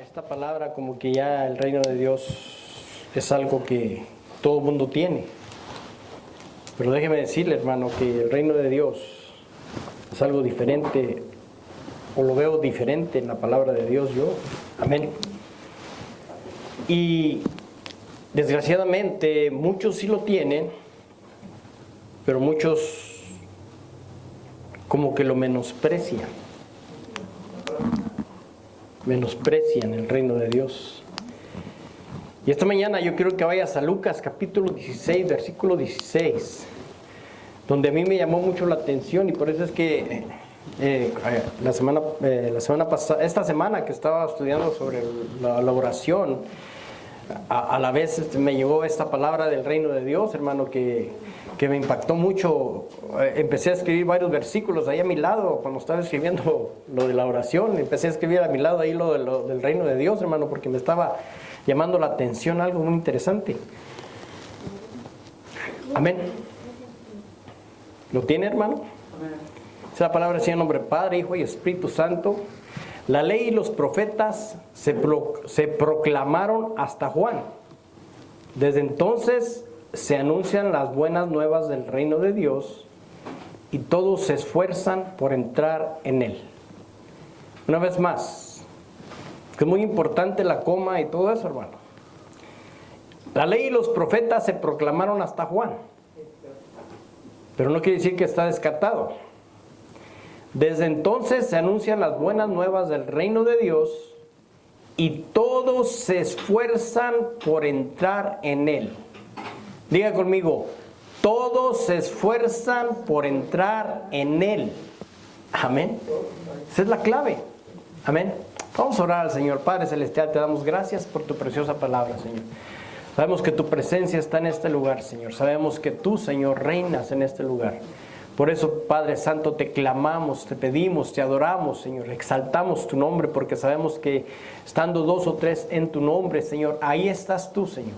esta palabra como que ya el reino de Dios es algo que todo el mundo tiene. Pero déjeme decirle, hermano, que el reino de Dios es algo diferente, o lo veo diferente en la palabra de Dios yo. Amén. Y desgraciadamente muchos sí lo tienen, pero muchos como que lo menosprecian el reino de Dios. Y esta mañana yo quiero que vayas a Lucas capítulo 16, versículo 16, donde a mí me llamó mucho la atención, y por eso es que la semana pasada, esta semana que estaba estudiando sobre la oración, a la vez me llegó esta palabra del reino de Dios, hermano, que me impactó mucho. Empecé a escribir varios versículos ahí a mi lado, cuando estaba escribiendo lo de la oración, empecé a escribir a mi lado ahí lo del reino de Dios, hermano, porque me estaba llamando la atención algo muy interesante. Amén. ¿Lo tiene, hermano? Esa palabra decía en nombre del Padre, Hijo y Espíritu Santo. La ley y los profetas se proclamaron hasta Juan. Desde entonces se anuncian las buenas nuevas del reino de Dios y todos se esfuerzan por entrar en él. Una vez más, que es muy importante la coma y todo eso, hermano. La ley y los profetas se proclamaron hasta Juan, pero no quiere decir que está descartado. Desde entonces se anuncian las buenas nuevas del reino de Dios y todos se esfuerzan por entrar en él. Diga conmigo, todos se esfuerzan por entrar en él. Amén. Esa es la clave. Amén. Vamos a orar al Señor. Padre Celestial, te damos gracias por tu preciosa palabra, Señor. Sabemos que tu presencia está en este lugar, Señor. Sabemos que tú, Señor, reinas en este lugar. Por eso, Padre Santo, te clamamos, te pedimos, te adoramos, Señor. Exaltamos tu nombre porque sabemos que estando dos o tres en tu nombre, Señor, ahí estás tú, Señor.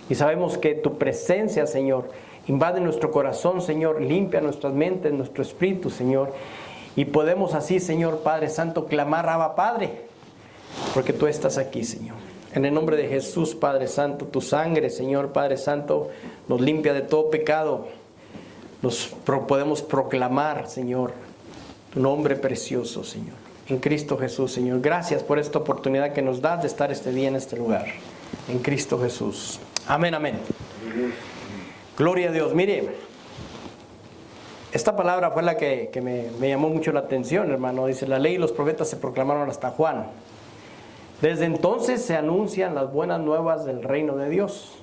Y sabemos que tu presencia, Señor, invade nuestro corazón, Señor, limpia nuestras mentes, nuestro espíritu, Señor. Y podemos así, Señor, Padre Santo, clamar, Abba, Padre, porque tú estás aquí, Señor. En el nombre de Jesús, Padre Santo, tu sangre, Señor, Padre Santo, nos limpia de todo pecado. Podemos proclamar, Señor, tu nombre precioso, Señor, en Cristo Jesús, Señor. Gracias por esta oportunidad que nos das de estar este día en este lugar, en Cristo Jesús. Amén, amén. Gloria a Dios. Mire, esta palabra fue la que me llamó mucho la atención, hermano. Dice, la ley y los profetas se proclamaron hasta Juan. Desde entonces se anuncian las buenas nuevas del reino de Dios.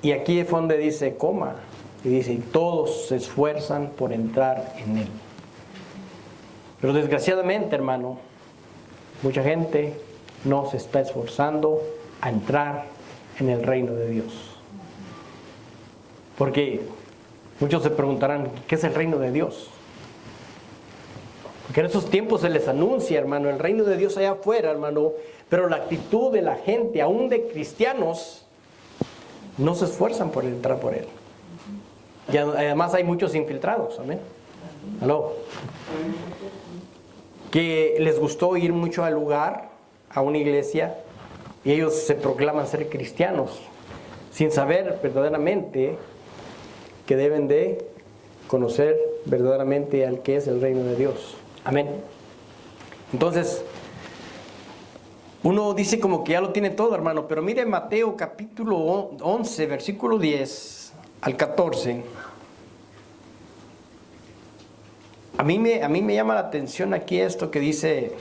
Y aquí es donde dice, coma. Y dice, y todos se esfuerzan por entrar en él. Pero desgraciadamente, hermano, mucha gente no se está esforzando a entrar en el reino de Dios. Porque muchos se preguntarán, ¿qué es el reino de Dios? Porque en esos tiempos se les anuncia, hermano, el reino de Dios allá afuera, hermano, pero la actitud de la gente, aún de cristianos, no se esfuerzan por entrar por él. Y además hay muchos infiltrados, amén. ¿Aló? Que les gustó ir mucho al lugar, a una iglesia, y ellos se proclaman ser cristianos, sin saber verdaderamente que deben de conocer verdaderamente al que es el reino de Dios. Amén. Entonces, uno dice como que ya lo tiene todo, hermano, pero mire Mateo capítulo 11, versículo 10 al 14. A mí me llama la atención aquí esto que dice,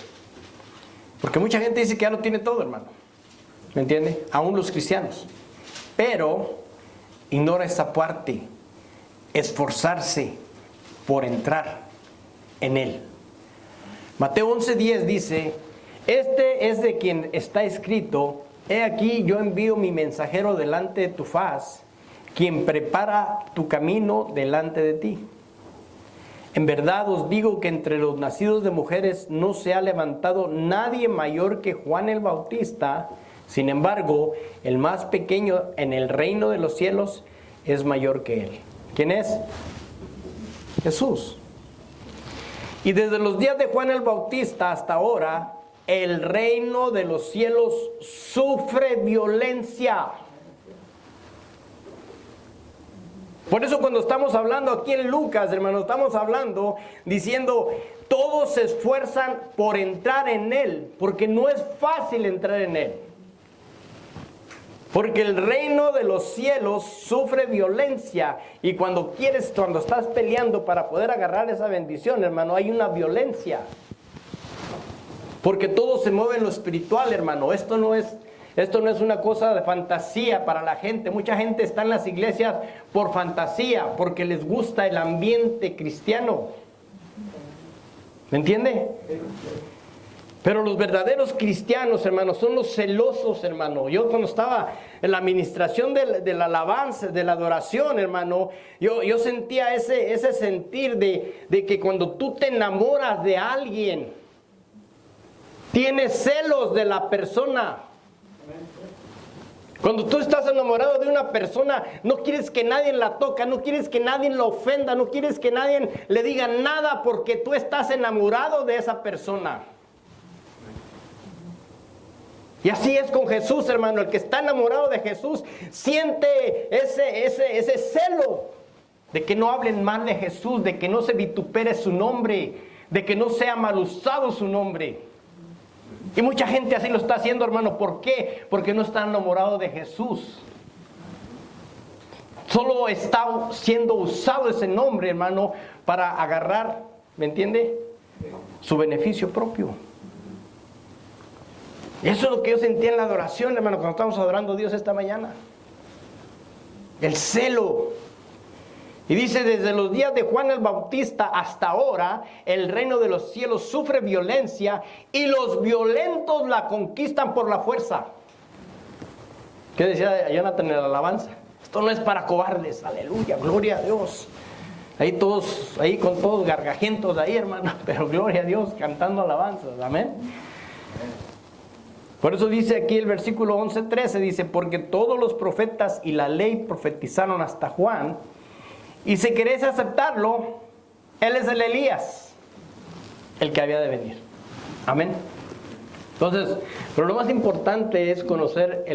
porque mucha gente dice que ya lo tiene todo, hermano. ¿Me entiende? Aún los cristianos. Pero ignora esta parte, esforzarse por entrar en él. Mateo 11:10 dice, este es de quien está escrito, he aquí yo envío mi mensajero delante de tu faz, quien prepara tu camino delante de ti. En verdad os digo que entre los nacidos de mujeres no se ha levantado nadie mayor que Juan el Bautista. Sin embargo, el más pequeño en el reino de los cielos es mayor que él. ¿Quién es? Jesús. Y desde los días de Juan el Bautista hasta ahora, el reino de los cielos sufre violencia. Por eso cuando estamos hablando aquí en Lucas, hermano, estamos hablando diciendo, todos se esfuerzan por entrar en Él, porque no es fácil entrar en Él. Porque el reino de los cielos sufre violencia, y cuando estás peleando para poder agarrar esa bendición, hermano, hay una violencia. Porque todo se mueve en lo espiritual, hermano. Esto no es una cosa de fantasía para la gente. Mucha gente está en las iglesias por fantasía, porque les gusta el ambiente cristiano. ¿Me entiende? Pero los verdaderos cristianos, hermano, son los celosos, hermano. Yo cuando estaba en la administración de la alabanza, de la adoración, hermano, yo sentía ese sentir de que cuando tú te enamoras de alguien, tienes celos de la persona. Cuando tú estás enamorado de una persona, no quieres que nadie la toque, no quieres que nadie la ofenda, no quieres que nadie le diga nada porque tú estás enamorado de esa persona. Y así es con Jesús, hermano. El que está enamorado de Jesús siente ese celo de que no hablen mal de Jesús, de que no se vitupere su nombre, de que no sea mal usado su nombre. Y mucha gente así lo está haciendo, hermano. ¿Por qué? Porque no está enamorado de Jesús. Solo está siendo usado ese nombre, hermano, para agarrar, ¿me entiende? Su beneficio propio. Eso es lo que yo sentía en la adoración, hermano, cuando estábamos adorando a Dios esta mañana. El celo. Y dice, desde los días de Juan el Bautista hasta ahora, el reino de los cielos sufre violencia y los violentos la conquistan por la fuerza. ¿Qué decía Jonathan en la alabanza? Esto no es para cobardes, aleluya, gloria a Dios. Ahí con todos gargajentos ahí, hermano, pero gloria a Dios, cantando alabanzas, amén. Por eso dice aquí el versículo 11:13, dice, porque todos los profetas y la ley profetizaron hasta Juan, y si queréis aceptarlo, él es el Elías, el que había de venir. Amén. Entonces, pero lo más importante es conocer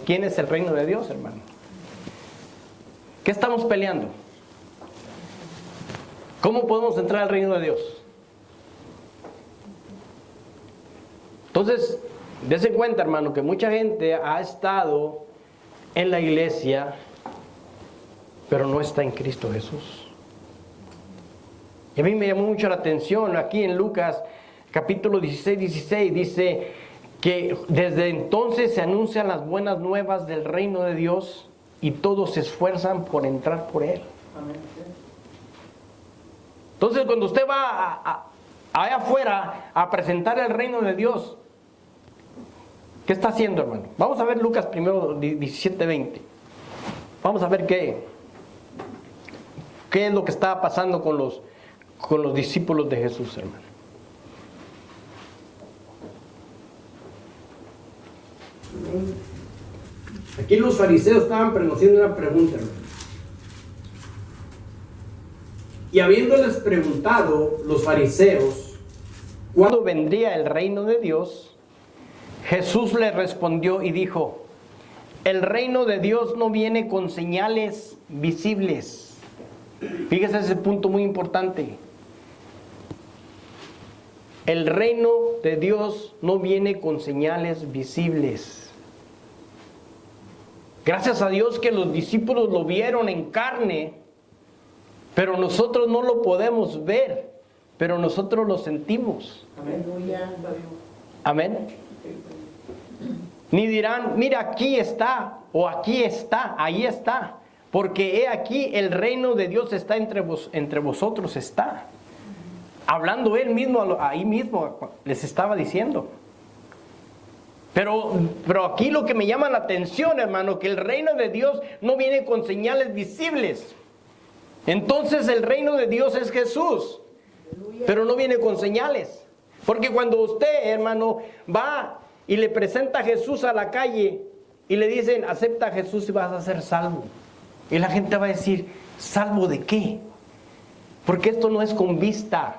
quién es el reino de Dios, hermano. ¿Qué estamos peleando? ¿Cómo podemos entrar al reino de Dios? Entonces, dése cuenta, hermano, que mucha gente ha estado en la iglesia, pero no está en Cristo Jesús. Y a mí me llamó mucho la atención aquí en Lucas capítulo 16, dice que desde entonces se anuncian las buenas nuevas del reino de Dios y todos se esfuerzan por entrar por él. Amén. Entonces, cuando usted va allá afuera a presentar el reino de Dios, ¿qué está haciendo, hermano? Vamos a ver Lucas primero 17:20. Vamos a ver qué es lo que estaba pasando con los discípulos de Jesús, hermano. Aquí los fariseos estaban haciendo una pregunta, hermano. Y habiéndoles preguntado los fariseos ¿cuándo vendría el reino de Dios?, Jesús les respondió y dijo: el reino de Dios no viene con señales visibles. Fíjese ese punto muy importante. El reino de Dios no viene con señales visibles. Gracias a Dios que los discípulos lo vieron en carne, pero nosotros no lo podemos ver, pero nosotros lo sentimos. Amén. Amén. Ni dirán, mira, aquí está, o aquí está, ahí está, porque he aquí el reino de Dios está entre vosotros está. Hablando él mismo, ahí mismo les estaba diciendo. Pero aquí lo que me llama la atención, hermano, que el reino de Dios no viene con señales visibles. Entonces el reino de Dios es Jesús, pero no viene con señales. Porque cuando usted, hermano, va y le presenta a Jesús a la calle y le dicen, acepta a Jesús y vas a ser salvo. Y la gente va a decir, ¿salvo de qué? Porque esto no es con vista.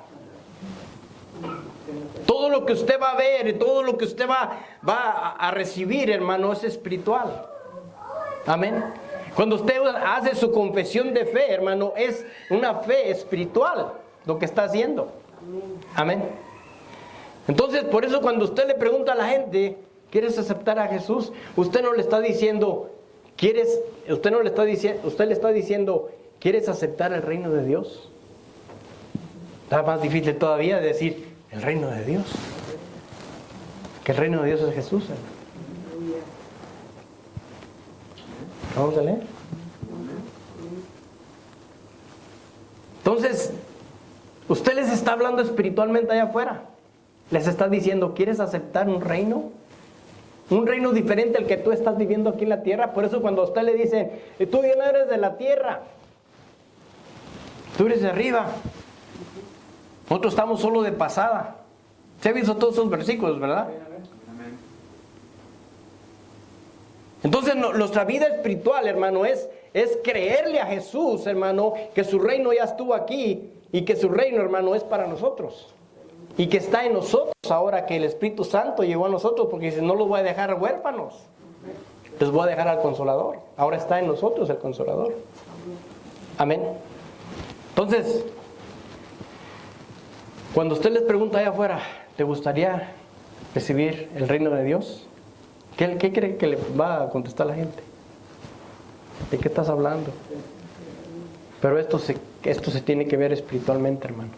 Todo lo que usted va a ver, todo lo que usted va a recibir, hermano, es espiritual. Amén. Cuando usted hace su confesión de fe, hermano, es una fe espiritual lo que está haciendo. Amén. Entonces, por eso cuando usted le pregunta a la gente, ¿quieres aceptar a Jesús? Usted no le está diciendo, usted le está diciendo, ¿quieres aceptar el reino de Dios? Está más difícil todavía decir, el reino de Dios. Que el reino de Dios es Jesús, hermano. Vamos a leer. Entonces, usted les está hablando espiritualmente allá afuera. Les está diciendo, ¿quieres aceptar un reino? Un reino diferente al que tú estás viviendo aquí en la tierra. Por eso cuando a usted le dicen, tú ya no eres de la tierra, tú eres de arriba. Nosotros estamos solo de pasada. ¿Se han visto todos esos versículos, verdad? Entonces nuestra vida espiritual, hermano, es creerle a Jesús, hermano, que su reino ya estuvo aquí y que su reino, hermano, es para nosotros. Y que está en nosotros ahora que el Espíritu Santo llegó a nosotros, porque dice, no los voy a dejar huérfanos, les voy a dejar al Consolador. Ahora está en nosotros el Consolador. Amén. Entonces, cuando usted les pregunta allá afuera, ¿te gustaría recibir el reino de Dios? ¿Qué cree que le va a contestar la gente? ¿De qué estás hablando? Pero esto se tiene que ver espiritualmente, hermano.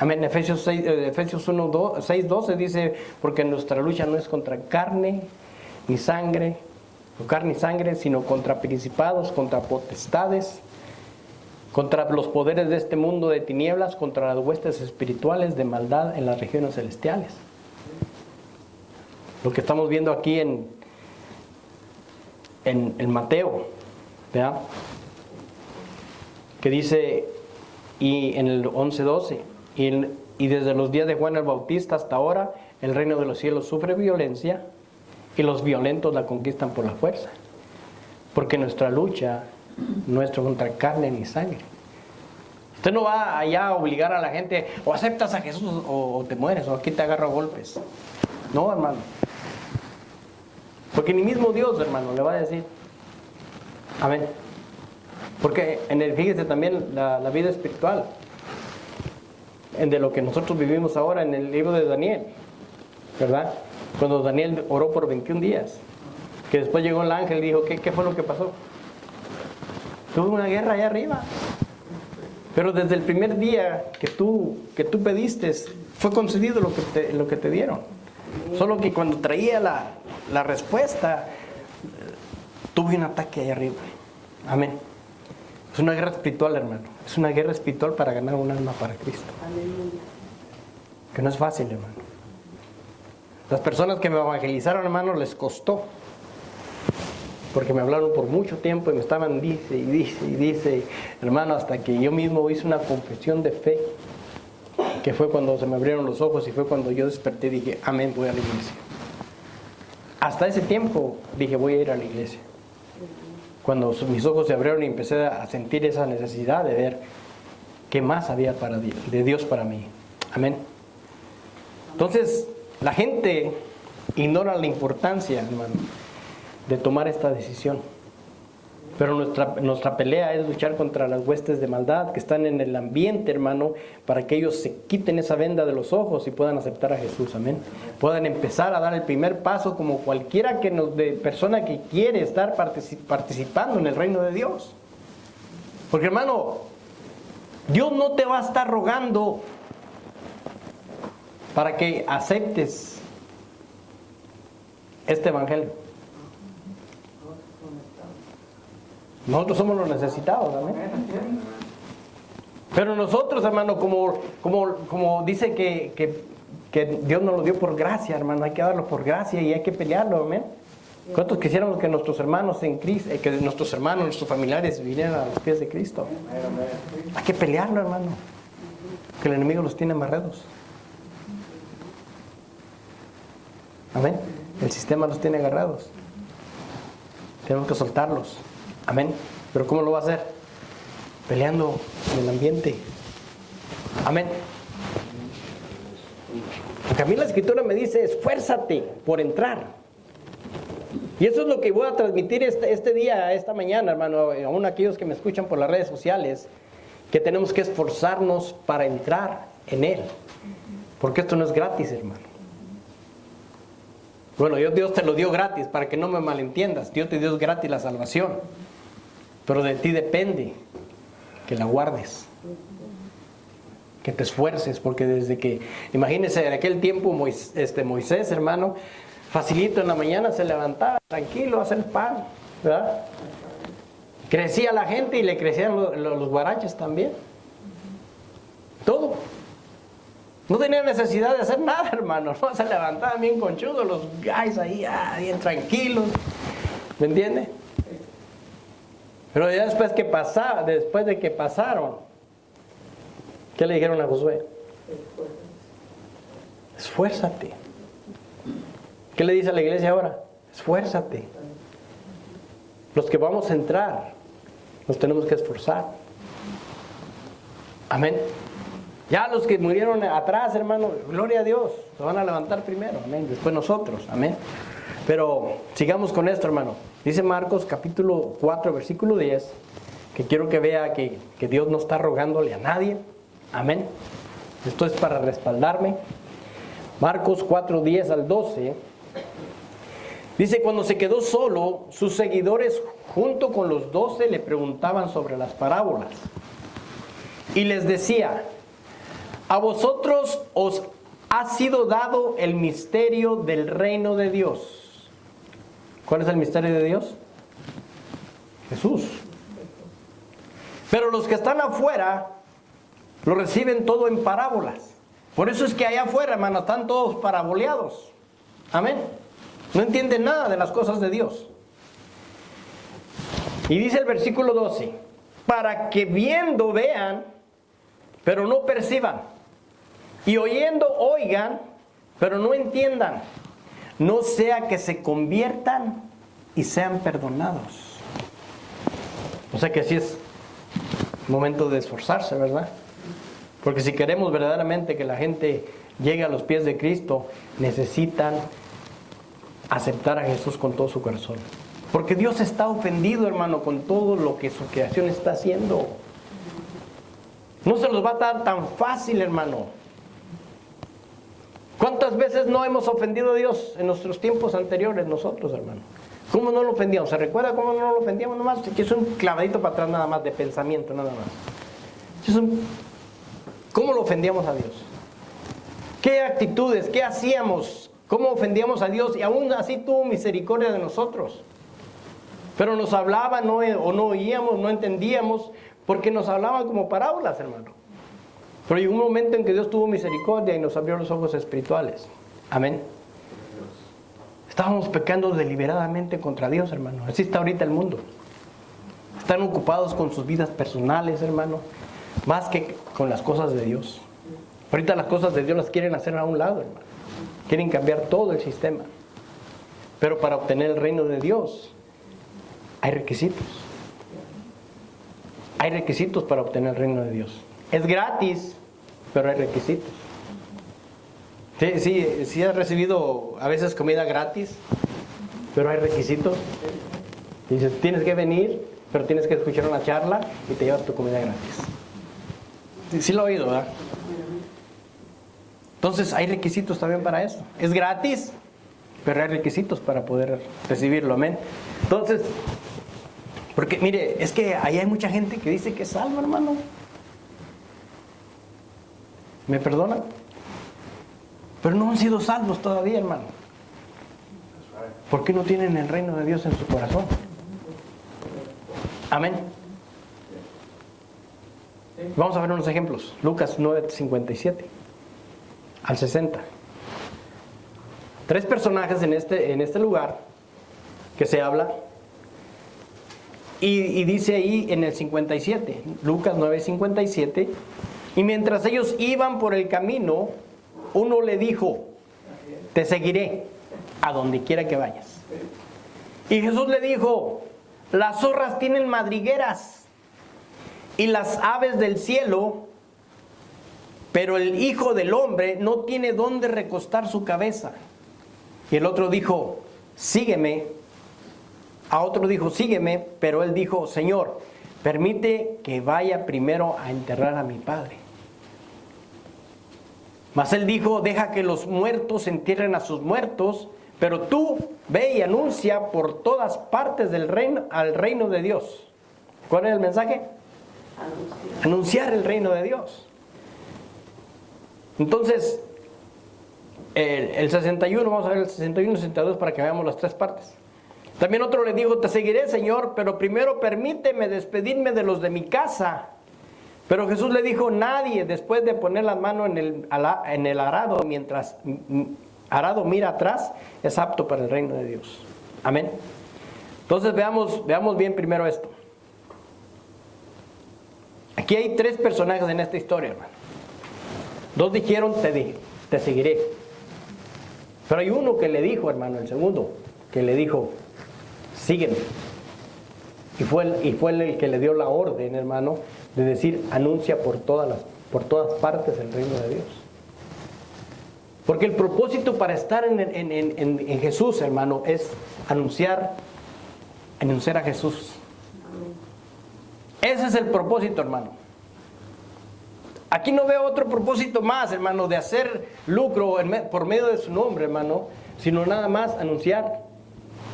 Amén. Efesios 6:12 dice, porque nuestra lucha no es contra carne ni sangre, sino contra principados, contra potestades, contra los poderes de este mundo de tinieblas, contra las huestes espirituales de maldad en las regiones celestiales. Lo que estamos viendo aquí en Mateo, ¿verdad? Que dice, y en el 11:12, y desde los días de Juan el Bautista hasta ahora, el reino de los cielos sufre violencia, y los violentos la conquistan por la fuerza. Porque nuestra lucha no es contra carne ni sangre. Usted no va allá a obligar a la gente, o aceptas a Jesús o te mueres, o aquí te agarro a golpes. No, hermano. Porque ni mismo Dios, hermano, le va a decir. Amén. Porque fíjese también la vida espiritual, de lo que nosotros vivimos ahora en el libro de Daniel, ¿verdad? Cuando Daniel oró por 21 días, que después llegó el ángel y dijo, ¿qué fue lo que pasó? Tuvo una guerra allá arriba. Pero desde el primer día que tú pediste, fue concedido lo que te dieron. Solo que cuando traía la respuesta, tuve un ataque allá arriba. Amén. Es una guerra espiritual, hermano. Es una guerra espiritual para ganar un alma para Cristo. Que no es fácil, hermano. Las personas que me evangelizaron, hermano, les costó. Porque me hablaron por mucho tiempo y me estaban dice, hermano, hasta que yo mismo hice una confesión de fe, que fue cuando se me abrieron los ojos y fue cuando yo desperté y dije, amén, voy a la iglesia. Hasta ese tiempo dije, voy a ir a la iglesia. Cuando mis ojos se abrieron y empecé a sentir esa necesidad de ver qué más había de Dios para mí. Amén. Entonces, la gente ignora la importancia, hermano, de tomar esta decisión. Pero nuestra pelea es luchar contra las huestes de maldad que están en el ambiente, hermano, para que ellos se quiten esa venda de los ojos y puedan aceptar a Jesús, amén. Puedan empezar a dar el primer paso como cualquiera persona que quiere estar participando en el reino de Dios. Porque, hermano, Dios no te va a estar rogando para que aceptes este evangelio. Nosotros somos los necesitados, amén. Pero nosotros, hermano, como dice que Dios nos lo dio por gracia, hermano, hay que darlo por gracia y hay que pelearlo, amén. ¿Cuántos quisiéramos que nuestros hermanos en Cristo, que nuestros hermanos, nuestros familiares vinieran a los pies de Cristo? Hay que pelearlo, hermano, que el enemigo los tiene amarrados. Amén. El sistema los tiene agarrados. Tenemos que soltarlos. Amén. Pero ¿cómo lo va a hacer? Peleando en el ambiente. Amén. Porque a mí la Escritura me dice, esfuérzate por entrar. Y eso es lo que voy a transmitir este día, esta mañana, hermano, aún aquellos que me escuchan por las redes sociales, que tenemos que esforzarnos para entrar en Él. Porque esto no es gratis, hermano. Bueno, Dios te lo dio gratis, para que no me malentiendas. Dios te dio gratis la salvación. Pero de ti depende que la guardes, que te esfuerces, porque desde que, imagínense, en aquel tiempo Moisés, hermano, facilito en la mañana se levantaba, tranquilo, a hacer pan, ¿verdad? Crecía la gente y le crecían los guaraches también. Todo. No tenía necesidad de hacer nada, hermano, ¿no? Se levantaban bien conchudos los guys ahí, bien tranquilos, ¿me entiende? Pero ya después de que pasaron, ¿qué le dijeron a Josué? Esfuérzate. ¿Qué le dice a la iglesia ahora? Esfuérzate. Los que vamos a entrar, nos tenemos que esforzar. Amén. Ya los que murieron atrás, hermano, gloria a Dios, se van a levantar primero, amén, después nosotros, amén. Pero sigamos con esto, hermano. Dice Marcos capítulo 4, versículo 10, que quiero que vea que Dios no está rogándole a nadie, amén. Esto es para respaldarme. Marcos 4, 10 al 12. Dice, cuando se quedó solo, sus seguidores junto con los 12 le preguntaban sobre las parábolas. Y les decía, a vosotros os ha sido dado el misterio del reino de Dios. ¿Cuál es el misterio de Dios? Jesús. Pero los que están afuera lo reciben todo en parábolas. Por eso es que allá afuera, hermano, están todos paraboleados. Amén. No entienden nada de las cosas de Dios. Y dice el versículo 12, para que viendo vean, pero no perciban. Y oyendo oigan, pero no entiendan. No sea que se conviertan y sean perdonados. O sea que sí es momento de esforzarse, ¿verdad? Porque si queremos verdaderamente que la gente llegue a los pies de Cristo, necesitan aceptar a Jesús con todo su corazón. Porque Dios está ofendido, hermano, con todo lo que su creación está haciendo. No se los va a dar tan fácil, hermano. ¿Cuántas veces no hemos ofendido a Dios en nuestros tiempos anteriores nosotros, hermano? ¿Cómo no lo ofendíamos? ¿Se recuerda cómo no lo ofendíamos nomás? Que es un clavadito para atrás nada más de pensamiento, nada más. ¿Cómo lo ofendíamos a Dios? ¿Qué actitudes? ¿Qué hacíamos? ¿Cómo ofendíamos a Dios? Y aún así tuvo misericordia de nosotros. Pero nos hablaban o no oíamos, no entendíamos, porque nos hablaban como parábolas, hermano. Pero llegó un momento en que Dios tuvo misericordia y nos abrió los ojos espirituales. Amén. Estábamos pecando deliberadamente contra Dios, hermano. Así está ahorita el mundo. Están ocupados con sus vidas personales, hermano, más que con las cosas de Dios. Ahorita las cosas de Dios las quieren hacer a un lado, hermano. Quieren cambiar todo el sistema. Pero para obtener el reino de Dios hay requisitos. Hay requisitos para obtener el reino de Dios. Es gratis, pero hay requisitos. Sí has recibido a veces comida gratis, pero hay requisitos. Dices, tienes que venir, pero tienes que escuchar una charla y te llevas tu comida gratis. Sí lo he oído, ¿verdad? Entonces hay requisitos también para eso. Es gratis, pero hay requisitos para poder recibirlo, amén. Entonces, porque mire, es que ahí hay mucha gente que dice que es salvo, hermano. ¿Me perdonan? Pero no han sido salvos todavía, hermano. ¿Por qué no tienen el reino de Dios en su corazón? Amén. Vamos a ver unos ejemplos. Lucas 9:57 al 60. 3 personajes en este lugar que se habla. Y dice ahí en el 57, Lucas 9:57, y mientras ellos iban por el camino, uno le dijo, te seguiré a donde quiera que vayas. Y Jesús le dijo, las zorras tienen madrigueras y las aves del cielo pero el Hijo del Hombre no tiene dónde recostar su cabeza. Y el otro dijo, sígueme. A otro dijo, sígueme, pero él dijo, Señor, permite que vaya primero a enterrar a mi padre. Mas él dijo, deja que los muertos entierren a sus muertos, pero tú ve y anuncia por todas partes del reino, al reino de Dios. ¿Cuál es el mensaje? Anunciar el reino de Dios. Entonces, el 61, vamos a ver el 61 y 62 para que veamos las tres partes. También otro le dijo, te seguiré, Señor, pero primero permíteme despedirme de los de mi casa. Pero Jesús le dijo, nadie después de poner la mano en el arado, mientras arado mira atrás, es apto para el reino de Dios. Amén. Entonces veamos bien primero esto. Aquí hay tres personajes en esta historia, hermano. Dos dijeron, te seguiré. Pero hay uno que le dijo, hermano, el segundo, que le dijo, sígueme. Y fue el que le dio la orden, hermano, de decir, anuncia por todas partes el reino de Dios. Porque el propósito para estar en Jesús, hermano, es anunciar a Jesús. Ese es el propósito, hermano. Aquí no veo otro propósito más, hermano, de hacer lucro por medio de su nombre, hermano, sino nada más anunciar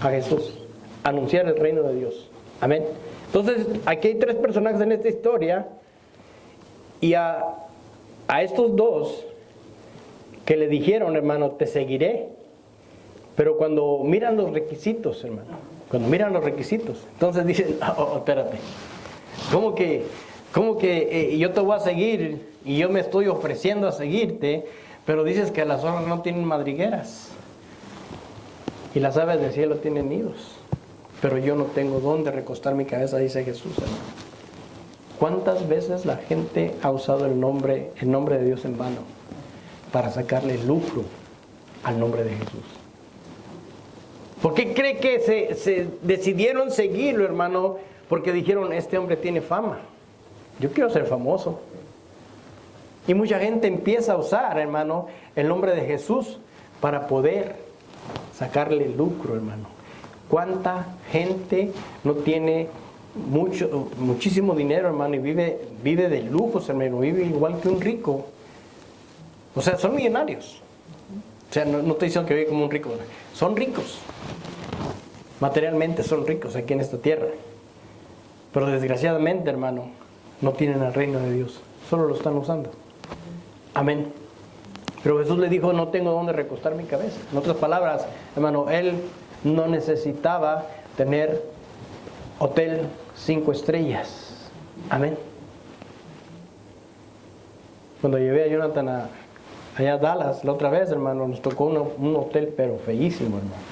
a Jesús, anunciar el reino de Dios. Amén. Entonces, aquí hay tres personajes en esta historia y a estos dos que le dijeron, hermano, te seguiré, pero cuando miran los requisitos, hermano, entonces dicen, espérate, ¿cómo que yo te voy a seguir y yo me estoy ofreciendo a seguirte, pero dices que las zorras no tienen madrigueras y las aves del cielo tienen nidos, pero yo no tengo dónde recostar mi cabeza, dice Jesús, hermano? ¿Cuántas veces la gente ha usado el nombre de Dios en vano para sacarle lucro al nombre de Jesús? ¿Por qué cree que se decidieron seguirlo, hermano? Porque dijeron, este hombre tiene fama. Yo quiero ser famoso. Y mucha gente empieza a usar, hermano, el nombre de Jesús para poder sacarle lucro, hermano. ¿Cuánta gente no tiene muchísimo dinero, hermano, y vive de lujos, hermano, vive igual que un rico? O sea, son millonarios. O sea, no estoy diciendo que vive como un rico, son ricos. Materialmente son ricos aquí en esta tierra. Pero desgraciadamente, hermano, no tienen el reino de Dios. Solo lo están usando. Amén. Pero Jesús le dijo, no tengo dónde recostar mi cabeza. En otras palabras, hermano, él no necesitaba tener hotel 5 estrellas. Amén. Cuando llevé a Jonathan allá a Dallas la otra vez, hermano, nos tocó un hotel pero feísimo, hermano.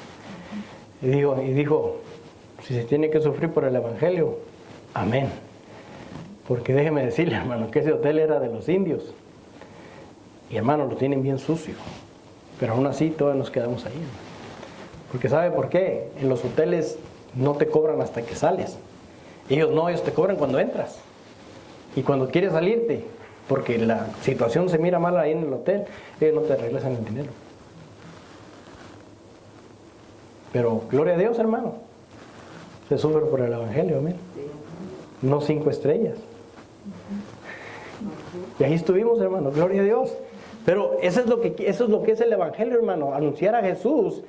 Y dijo, si se tiene que sufrir por el evangelio, amén. Porque déjeme decirle, hermano, que ese hotel era de los indios. Y hermano, lo tienen bien sucio. Pero aún así todos nos quedamos ahí, hermano. Porque ¿sabe por qué? En los hoteles no te cobran hasta que sales. Ellos te cobran cuando entras. Y cuando quieres salirte, porque la situación se mira mal ahí en el hotel, ellos no te regresan el dinero. Pero gloria a Dios, hermano. Se sufre por el evangelio, amén. No 5 estrellas. Y ahí estuvimos, hermano, gloria a Dios. Pero eso es lo que es el evangelio, hermano, anunciar a Jesús.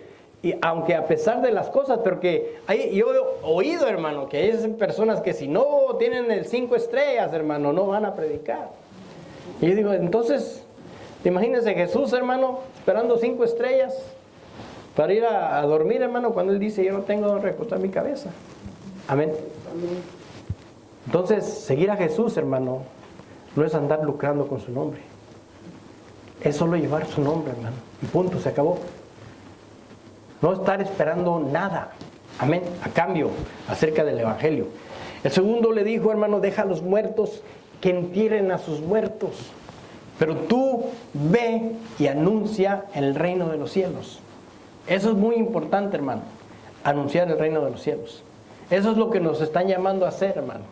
Y aunque a pesar de las cosas, pero que yo he oído, hermano, que hay personas que si no tienen el 5 estrellas, hermano, no van a predicar. Y yo digo, entonces, imagínense Jesús, hermano, esperando 5 estrellas para ir a dormir, hermano, cuando Él dice, yo no tengo donde recostar mi cabeza. Amén. Entonces, seguir a Jesús, hermano, no es andar lucrando con su nombre. Es solo llevar su nombre, hermano. Y punto, se acabó. No estar esperando nada, amén, a cambio, acerca del evangelio. El segundo le dijo, hermano, deja a los muertos que entierren a sus muertos. Pero tú ve y anuncia el reino de los cielos. Eso es muy importante, hermano. Anunciar el reino de los cielos. Eso es lo que nos están llamando a hacer, hermano.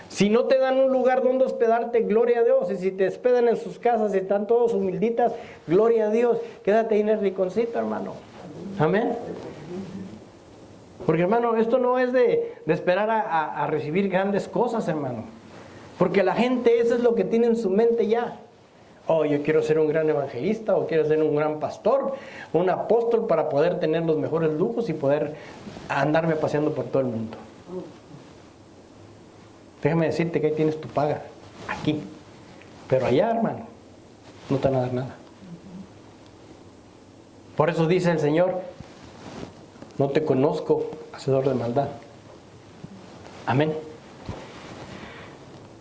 Si no te dan un lugar donde hospedarte, gloria a Dios. Y si te hospedan en sus casas y están todos humilditas, gloria a Dios. Quédate ahí en el rinconcito, hermano. Amén. Porque, hermano, esto no es de esperar a recibir grandes cosas, hermano. Porque la gente, eso es lo que tiene en su mente ya. Oh, yo quiero ser un gran evangelista, o quiero ser un gran pastor, un apóstol, para poder tener los mejores lujos y poder andarme paseando por todo el mundo. Déjame decirte que ahí tienes tu paga, aquí. Pero allá, hermano, no te van a dar nada. Por eso dice el Señor: no te conozco, hacedor de maldad. Amén.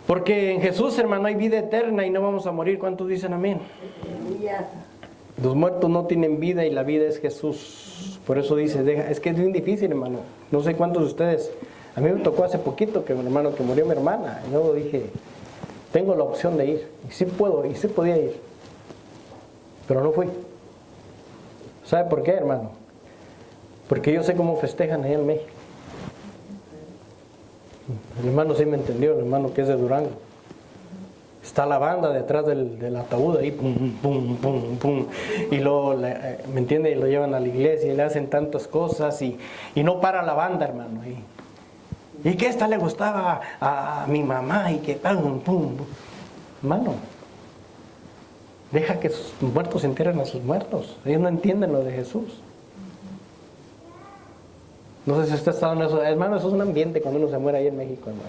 Porque en Jesús, hermano, hay vida eterna y no vamos a morir. ¿Cuántos dicen amén? Los muertos no tienen vida y la vida es Jesús. Por eso dice, es que es bien difícil, hermano. No sé cuántos de ustedes. A mí me tocó hace poquito que, hermano, que murió mi hermana. Y luego dije, tengo la opción de ir. Y sí puedo, y sí podía ir. Pero no fui. ¿Sabe por qué, hermano? Porque yo sé cómo festejan allá en México. El hermano sí me entendió, el hermano que es de Durango. Está la banda detrás del ataúd ahí, pum, pum, pum, pum. Y luego, ¿me entiende? Y lo llevan a la iglesia y le hacen tantas cosas y no para la banda, hermano. Y que esta le gustaba a mi mamá y que pum, pum. Hermano, deja que sus muertos entierren a sus muertos. Ellos no entienden lo de Jesús. No sé si usted ha estado en eso. Hermano, eso es un ambiente cuando uno se muere ahí en México, hermano.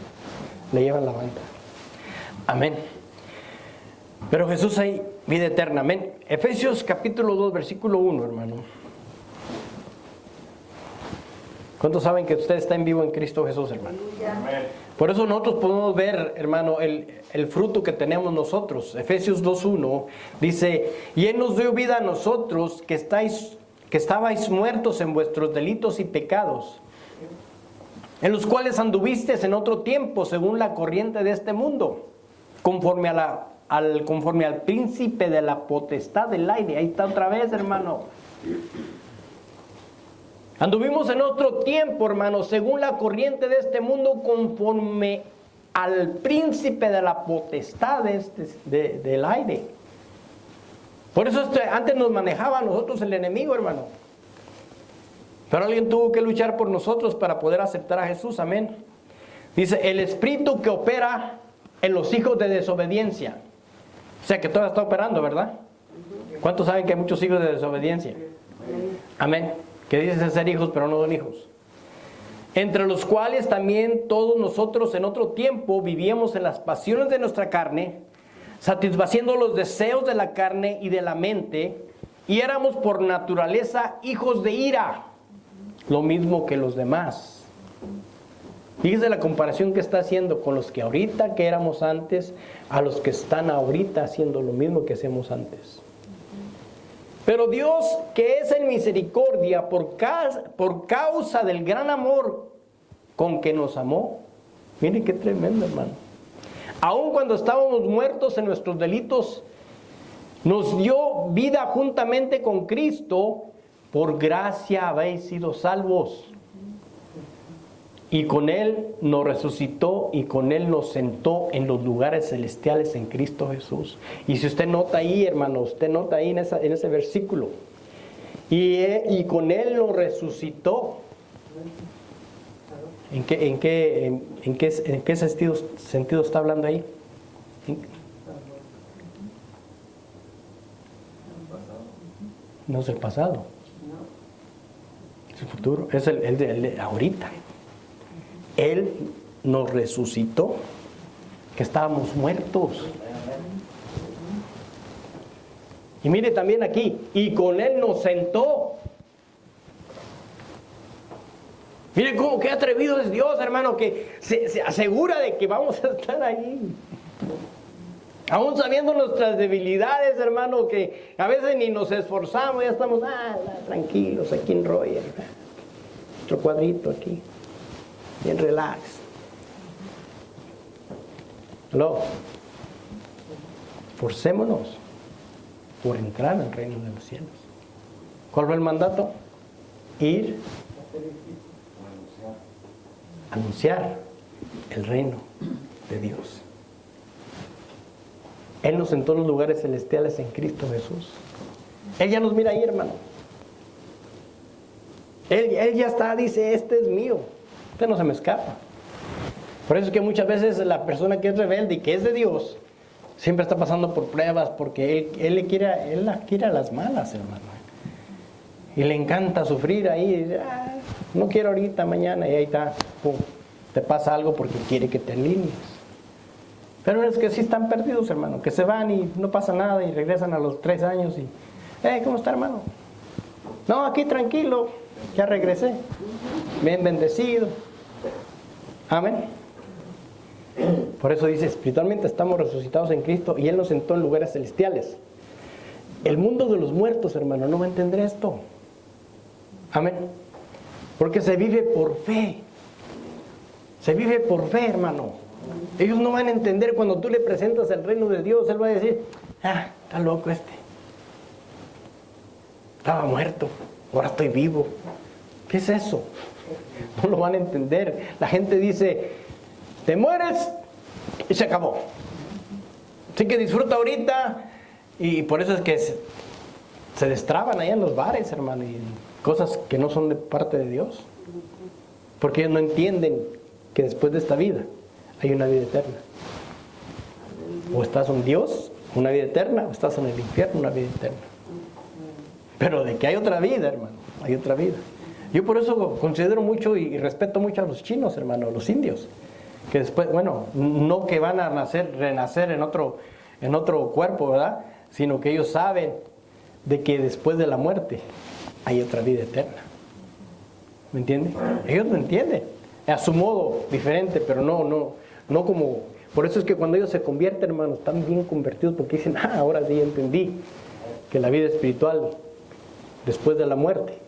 Le llevan la banda. Amén. Pero Jesús hay vida eterna. Amén. Efesios capítulo 2, versículo 1, hermano. ¿Cuántos saben que usted está en vivo en Cristo Jesús, hermano? Amén. Por eso nosotros podemos ver, hermano, el fruto que tenemos nosotros. Efesios 2:1 dice: y Él nos dio vida a nosotros que estabais muertos en vuestros delitos y pecados, en los cuales anduvisteis en otro tiempo según la corriente de este mundo, conforme al príncipe de la potestad del aire. Ahí está otra vez, hermano. Anduvimos en otro tiempo, hermano, según la corriente de este mundo, conforme al príncipe de la potestad del aire. Por eso antes nos manejaba a nosotros el enemigo, hermano. Pero alguien tuvo que luchar por nosotros para poder aceptar a Jesús. Amén. Dice, el espíritu que opera en los hijos de desobediencia. O sea que todavía está operando, ¿verdad? ¿Cuántos saben que hay muchos hijos de desobediencia? Amén. Que dicen ser hijos, pero no son hijos. Entre los cuales también todos nosotros en otro tiempo vivíamos en las pasiones de nuestra carne, satisfaciendo los deseos de la carne y de la mente, y éramos por naturaleza hijos de ira, lo mismo que los demás. Fíjese la comparación que está haciendo con los que ahorita que éramos antes, a los que están ahorita haciendo lo mismo que hacemos antes. Pero Dios, que es en misericordia por causa del gran amor con que nos amó, mire qué tremendo, hermano. Aun cuando estábamos muertos en nuestros delitos, nos dio vida juntamente con Cristo. Por gracia habéis sido salvos. Y con Él nos resucitó y con Él nos sentó en los lugares celestiales en Cristo Jesús. Y si usted nota ahí, hermano, usted nota ahí en ese versículo. Y con Él nos resucitó. ¿En qué sentido está hablando ahí? No es el pasado. Es el futuro. Es el de ahorita. Él nos resucitó, que estábamos muertos. Y mire también aquí, y con Él nos sentó. Mire cómo qué atrevido es Dios, hermano, que se asegura de que vamos a estar ahí. Aún sabiendo nuestras debilidades, hermano, que a veces ni nos esforzamos, ya estamos tranquilos aquí en Royer. Otro cuadrito aquí. Bien relax. ¿Aló? Forcémonos por entrar al reino de los cielos. ¿Cuál fue el mandato? Ir, anunciar el reino. de Dios. Él nos sentó en los lugares celestiales en Cristo Jesús. Él ya nos mira ahí, hermano. Él ya está, dice, este es mío. Este no se me escapa. Por eso es que muchas veces la persona que es rebelde y que es de Dios, siempre está pasando por pruebas, porque él la quiere a las malas, hermano. Y le encanta sufrir ahí. No quiero ahorita, mañana, y ahí está. Pum, te pasa algo porque quiere que te alinees. Pero es que sí están perdidos, hermano, que se van y no pasa nada y regresan a los 3 años y, ¿cómo está, hermano? No, aquí tranquilo, ya regresé, bien bendecido. Amén. Por eso dice, espiritualmente estamos resucitados en Cristo y Él nos sentó en lugares celestiales. El mundo de los muertos, hermano, no va a entender esto. Amén. Porque se vive por fe. Se vive por fe, hermano. Ellos no van a entender cuando tú le presentas el reino de Dios. Él va a decir, está loco este. Estaba muerto, ahora estoy vivo. ¿Qué es eso? No lo van a entender. La gente dice, te mueres y se acabó. Así que disfruta ahorita. Y por eso es que se destraban allá en los bares, hermano, y cosas que no son de parte de Dios. Porque ellos no entienden que después de esta vida hay una vida eterna. O estás en Dios, una vida eterna, o estás en el infierno, una vida eterna. Pero de que hay otra vida, hermano, hay otra vida. Yo por eso considero mucho y respeto mucho a los chinos, hermano, a los indios. Que después, bueno, no que van a renacer en otro cuerpo, ¿verdad? Sino que ellos saben de que después de la muerte hay otra vida eterna. ¿Me entienden? Ellos lo entienden. A su modo diferente, pero no como... Por eso es que cuando ellos se convierten, hermanos, están bien convertidos porque dicen, ahora sí entendí que la vida espiritual, después de la muerte,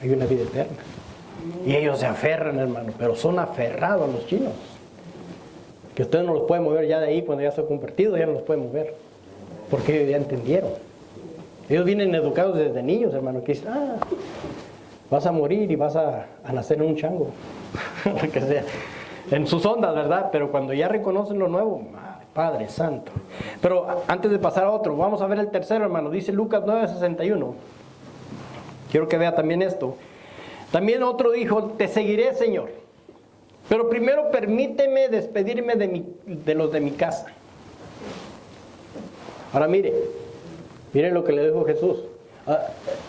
hay una vida eterna. Y ellos se aferran, hermano, pero son aferrados los chinos. Que ustedes no los pueden mover ya de ahí, cuando ya son convertidos, ya no los pueden mover. Porque ellos ya entendieron. Ellos vienen educados desde niños, hermano, que dicen, vas a morir y vas a nacer en un chango. Lo que sea. En sus ondas, ¿verdad? Pero cuando ya reconocen lo nuevo, Padre Santo. Pero antes de pasar a otro, vamos a ver el tercero, hermano. Dice Lucas 9:61. Quiero que vea también esto. También otro dijo, te seguiré, Señor. Pero primero permíteme despedirme de los de mi casa. Ahora miren lo que le dijo Jesús.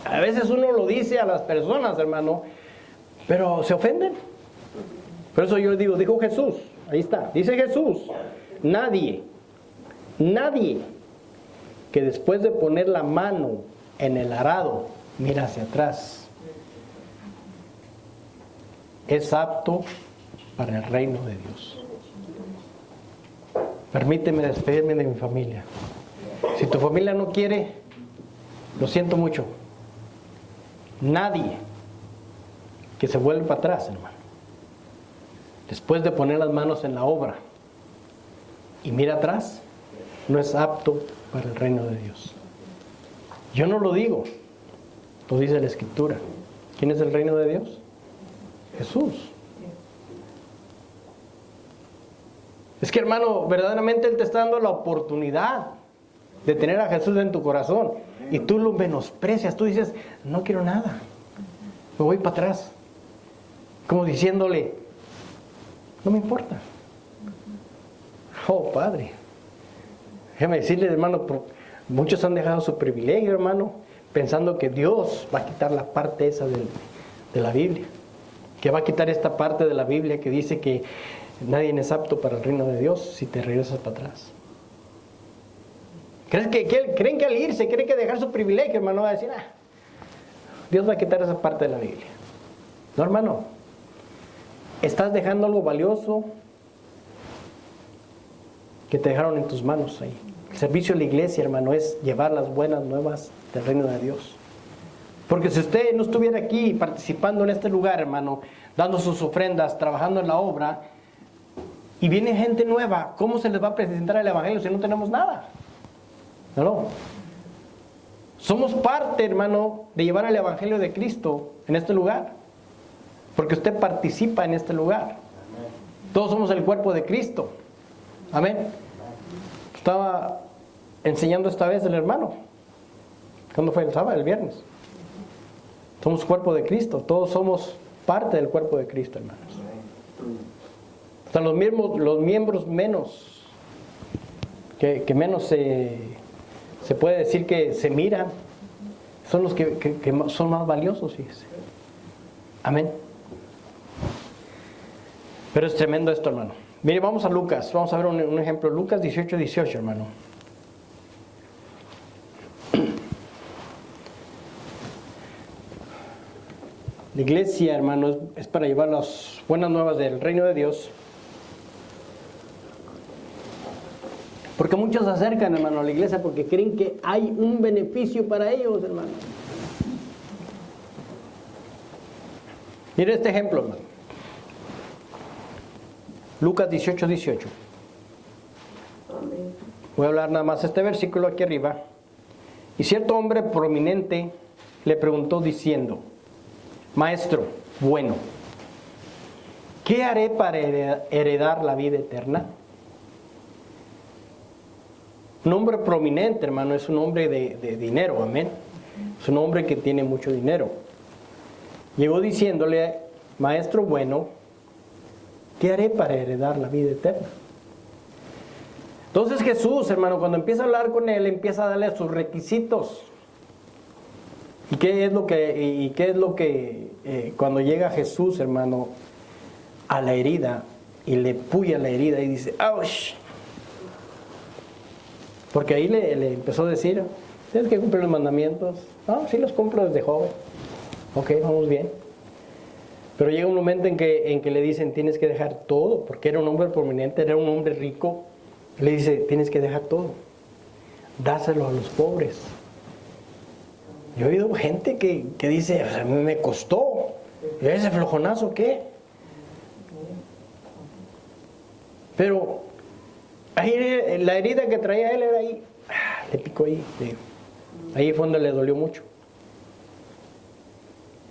A veces uno lo dice a las personas, hermano, pero se ofenden. Por eso yo digo, dijo Jesús, ahí está, dice Jesús, nadie que después de poner la mano en el arado mira hacia atrás es apto para el reino de Dios. Permíteme despedirme de mi familia. Si tu familia no quiere, lo siento mucho. Nadie que se vuelva para atrás, hermano, después de poner las manos en la obra y mira atrás, no es apto para el reino de Dios. Yo no lo digo, lo dice la Escritura. ¿Quién es el reino de Dios? Jesús. Es que, hermano, verdaderamente Él te está dando la oportunidad de tener a Jesús en tu corazón y tú lo menosprecias. Tú dices, no quiero nada, me voy para atrás, como diciéndole, no me importa. Oh, Padre, déjame decirle, hermano, muchos han dejado su privilegio, hermano, pensando que Dios va a quitar la parte esa de la Biblia, que va a quitar esta parte de la Biblia que dice que nadie es apto para el reino de Dios si te regresas para atrás. ¿Creen que al irse, creen que dejar su privilegio, hermano, va a decir, Dios va a quitar esa parte de la Biblia? No, hermano. Estás dejando algo valioso que te dejaron en tus manos ahí. El servicio de la iglesia, hermano, es llevar las buenas nuevas del reino de Dios. Porque si usted no estuviera aquí participando en este lugar, hermano, dando sus ofrendas, trabajando en la obra, y viene gente nueva, ¿cómo se les va a presentar el evangelio si no tenemos nada? No. Somos parte, hermano, de llevar el evangelio de Cristo en este lugar. Porque usted participa en este lugar. Todos somos el cuerpo de Cristo. Amén. Estaba enseñando esta vez el hermano. ¿Cuándo fue? El sábado, el viernes. Somos cuerpo de Cristo. Todos somos parte del cuerpo de Cristo, hermanos. Hasta los miembros menos, que menos se puede decir que se miran, son los que son más valiosos, fíjese. Amén. Pero es tremendo esto, hermano. Mire, vamos a Lucas. Vamos a ver un ejemplo. Lucas 18:18, hermano. La iglesia, hermano, es para llevar las buenas nuevas del reino de Dios. Porque muchos se acercan, hermano, a la iglesia porque creen que hay un beneficio para ellos, hermano. Mire este ejemplo, hermano. Lucas 18:18. Voy a hablar nada más este versículo aquí arriba. Y cierto hombre prominente le preguntó diciendo: Maestro, bueno, ¿qué haré para heredar la vida eterna? Un hombre prominente, hermano, es un hombre de dinero, amén. Es un hombre que tiene mucho dinero. Llegó diciéndole: Maestro bueno, ¿qué haré para heredar la vida eterna? Entonces Jesús, hermano, cuando empieza a hablar con él, empieza a darle sus requisitos. ¿Y qué es lo que cuando llega Jesús, hermano, a la herida y le puya la herida y dice: ¡Auch! Porque ahí le empezó a decir: ¿tienes que cumplir los mandamientos? No, sí los cumplo desde joven. Ok, vamos bien. Pero llega un momento en que le dicen: tienes que dejar todo, porque era un hombre prominente, era un hombre rico. Le dice: tienes que dejar todo, dáselo a los pobres. Yo he oído gente que dice: o sea, me costó, ¿y ese flojonazo qué? Pero ahí la herida que traía él era ahí, le picó ahí, ahí fue donde le dolió mucho.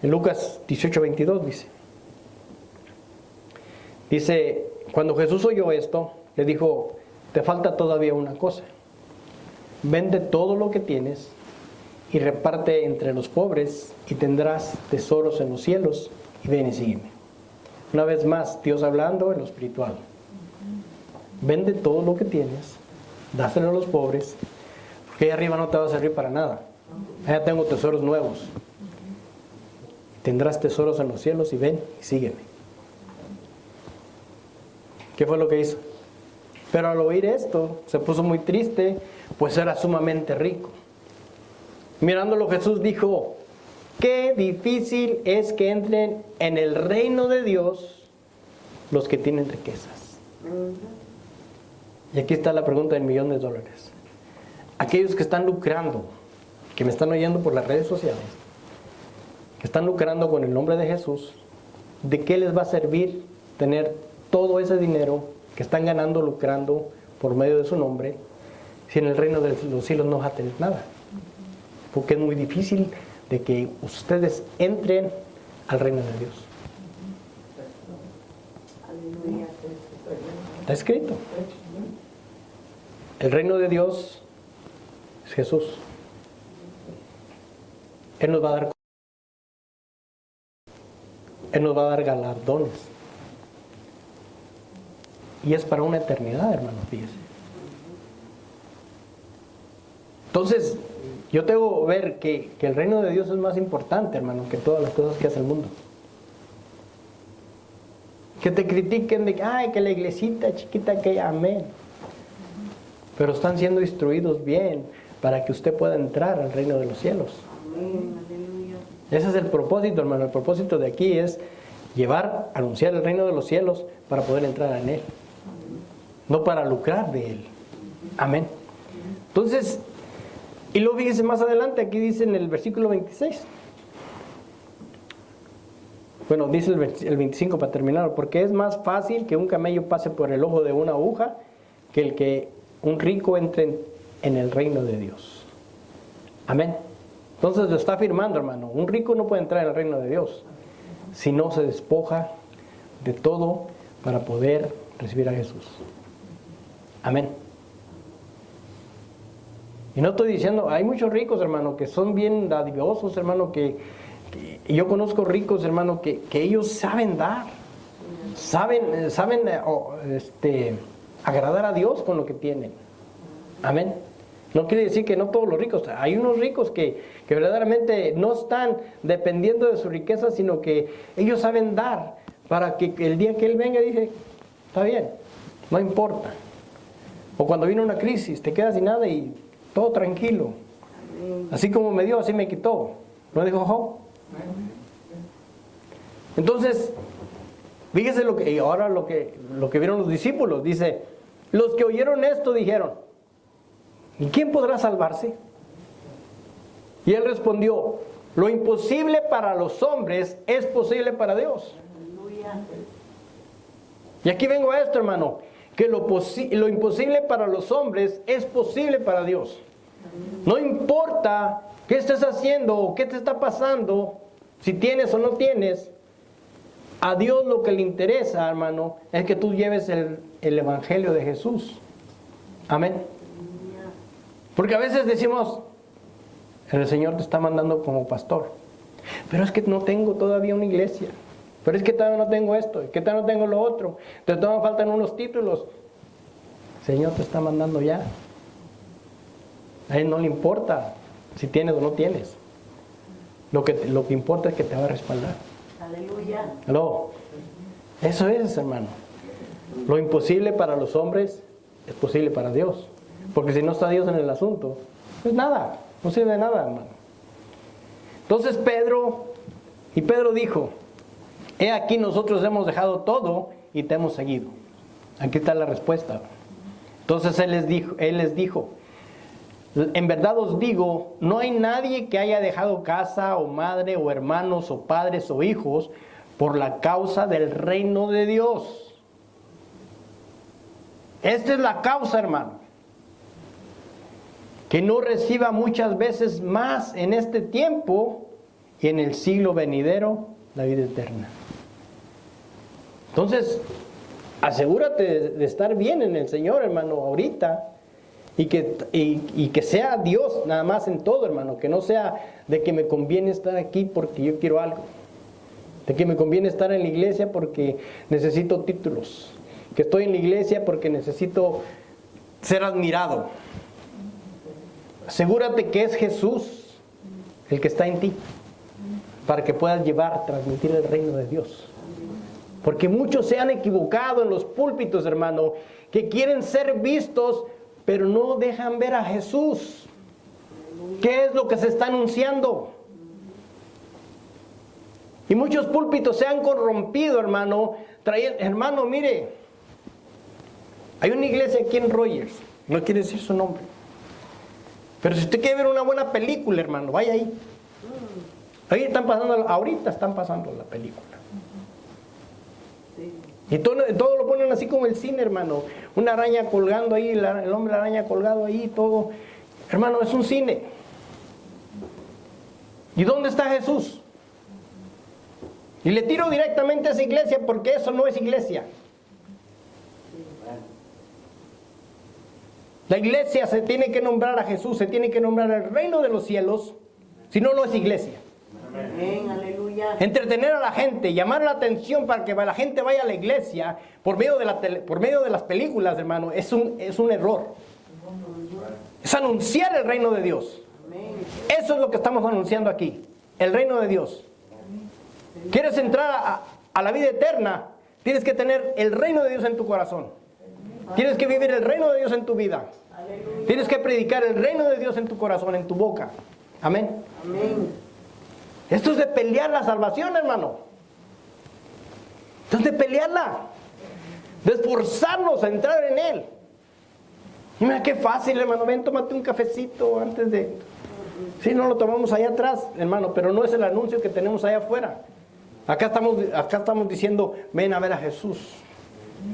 En Lucas 18:22 dice, cuando Jesús oyó esto, le dijo: te falta todavía una cosa. Vende todo lo que tienes y reparte entre los pobres y tendrás tesoros en los cielos, y ven y sígueme. Una vez más, Dios hablando en lo espiritual. Vende todo lo que tienes, dáselo a los pobres, porque ahí arriba no te va a servir para nada. Allá tengo tesoros nuevos. Tendrás tesoros en los cielos, y ven y sígueme. ¿Qué fue lo que hizo? Pero al oír esto, se puso muy triste, pues era sumamente rico. Mirándolo, Jesús dijo: qué difícil es que entren en el reino de Dios los que tienen riquezas. Y aquí está la pregunta del $1,000,000. Aquellos que están lucrando, que me están oyendo por las redes sociales, que están lucrando con el nombre de Jesús, ¿de qué les va a servir tener todo ese dinero que están ganando, lucrando por medio de su nombre, si en el reino de los cielos no vas a tener nada? Porque es muy difícil de que ustedes entren al reino de Dios. Está escrito. El reino de Dios es Jesús. Él nos va a dar galardones. Y es para una eternidad, hermano, fíjese. Entonces, yo tengo que ver que el reino de Dios es más importante, hermano, que todas las cosas que hace el mundo. Que te critiquen de que, ay, que la iglesita chiquita, que amén. Pero están siendo instruidos bien para que usted pueda entrar al reino de los cielos. Ese es el propósito, hermano. El propósito de aquí es anunciar el reino de los cielos para poder entrar en él. No para lucrar de él. Amén. Entonces, y luego fíjese más adelante, aquí dice en el versículo 26. Bueno, dice el 25 para terminar. Porque es más fácil que un camello pase por el ojo de una aguja que el que un rico entre en el reino de Dios. Amén. Entonces lo está afirmando, hermano. Un rico no puede entrar en el reino de Dios si no se despoja de todo para poder recibir a Jesús. Amén. Y no estoy diciendo, hay muchos ricos, hermano, que son bien dadivosos, hermano, que yo conozco ricos, hermano, que ellos saben dar, saben agradar a Dios con lo que tienen. Amén. No quiere decir que no todos los ricos, hay unos ricos que verdaderamente no están dependiendo de su riqueza, sino que ellos saben dar para que el día que Él venga dice, está bien, no importa. O cuando viene una crisis, te quedas sin nada y todo tranquilo. Así como me dio, así me quitó. ¿No dijo Job? Entonces, fíjese ahora lo que vieron los discípulos. Dice, los que oyeron esto dijeron, ¿y quién podrá salvarse? Y él respondió, lo imposible para los hombres es posible para Dios. Y aquí vengo a esto, hermano, que lo imposible para los hombres es posible para Dios. No importa qué estés haciendo o qué te está pasando, si tienes o no tienes, a Dios lo que le interesa, hermano, es que tú lleves el evangelio de Jesús. Amén. Porque a veces decimos, el Señor te está mandando como pastor, pero es que no tengo todavía una iglesia, pero es que todavía no tengo esto, que todavía no tengo lo otro, te todavía faltan unos títulos. El Señor te está mandando ya. A Él no le importa si tienes o no tienes. Lo que importa es que te va a respaldar. Aleluya. ¿Aló? Eso es, hermano. Lo imposible para los hombres es posible para Dios. Porque si no está Dios en el asunto, pues nada, no sirve de nada, hermano. Entonces Pedro dijo, he aquí nosotros hemos dejado todo y te hemos seguido. Aquí está la respuesta. Entonces él les dijo, en verdad os digo, no hay nadie que haya dejado casa o madre o hermanos o padres o hijos por la causa del reino de Dios. Esta es la causa, hermano. Que no reciba muchas veces más en este tiempo y en el siglo venidero la vida eterna. Entonces, asegúrate de estar bien en el Señor, hermano, ahorita. Y que sea Dios nada más en todo, hermano. Que no sea de que me conviene estar aquí porque yo quiero algo. De que me conviene estar en la iglesia porque necesito títulos. Que estoy en la iglesia porque necesito ser admirado. Asegúrate que es Jesús el que está en ti. Para que puedas transmitir el reino de Dios. Porque muchos se han equivocado en los púlpitos, hermano. Que quieren ser vistos, pero no dejan ver a Jesús. ¿Qué es lo que se está anunciando? Y muchos púlpitos se han corrompido, hermano. Hermano, mire, hay una iglesia aquí en Rogers, no quiere decir su nombre. Pero si usted quiere ver una buena película, hermano, vaya ahí. Ahorita están pasando la película. Y todo lo ponen así como el cine, hermano. Una araña colgando ahí, el hombre araña colgado ahí, todo. Hermano, es un cine. ¿Y dónde está Jesús? Y le tiro directamente a esa iglesia porque eso no es iglesia. La iglesia se tiene que nombrar a Jesús, se tiene que nombrar el reino de los cielos, si no, no es iglesia. Amén, aleluya. Entretener a la gente, llamar la atención para que la gente vaya a la iglesia por medio de las películas, hermano, es un error. Es anunciar el reino de Dios. Eso es lo que estamos anunciando aquí, el reino de Dios. ¿Quieres entrar a la vida eterna? Tienes que tener el reino de Dios en tu corazón. Tienes que vivir el reino de Dios en tu vida. Tienes que predicar el reino de Dios en tu corazón, en tu boca. Amén. Amén. Esto es de pelear la salvación, hermano. Esto es de pelearla. De esforzarnos a entrar en Él. Y mira qué fácil, hermano. Ven, tómate un cafecito antes de... Sí, no lo tomamos allá atrás, hermano, pero no es el anuncio que tenemos allá afuera. Acá estamos diciendo, ven a ver a Jesús.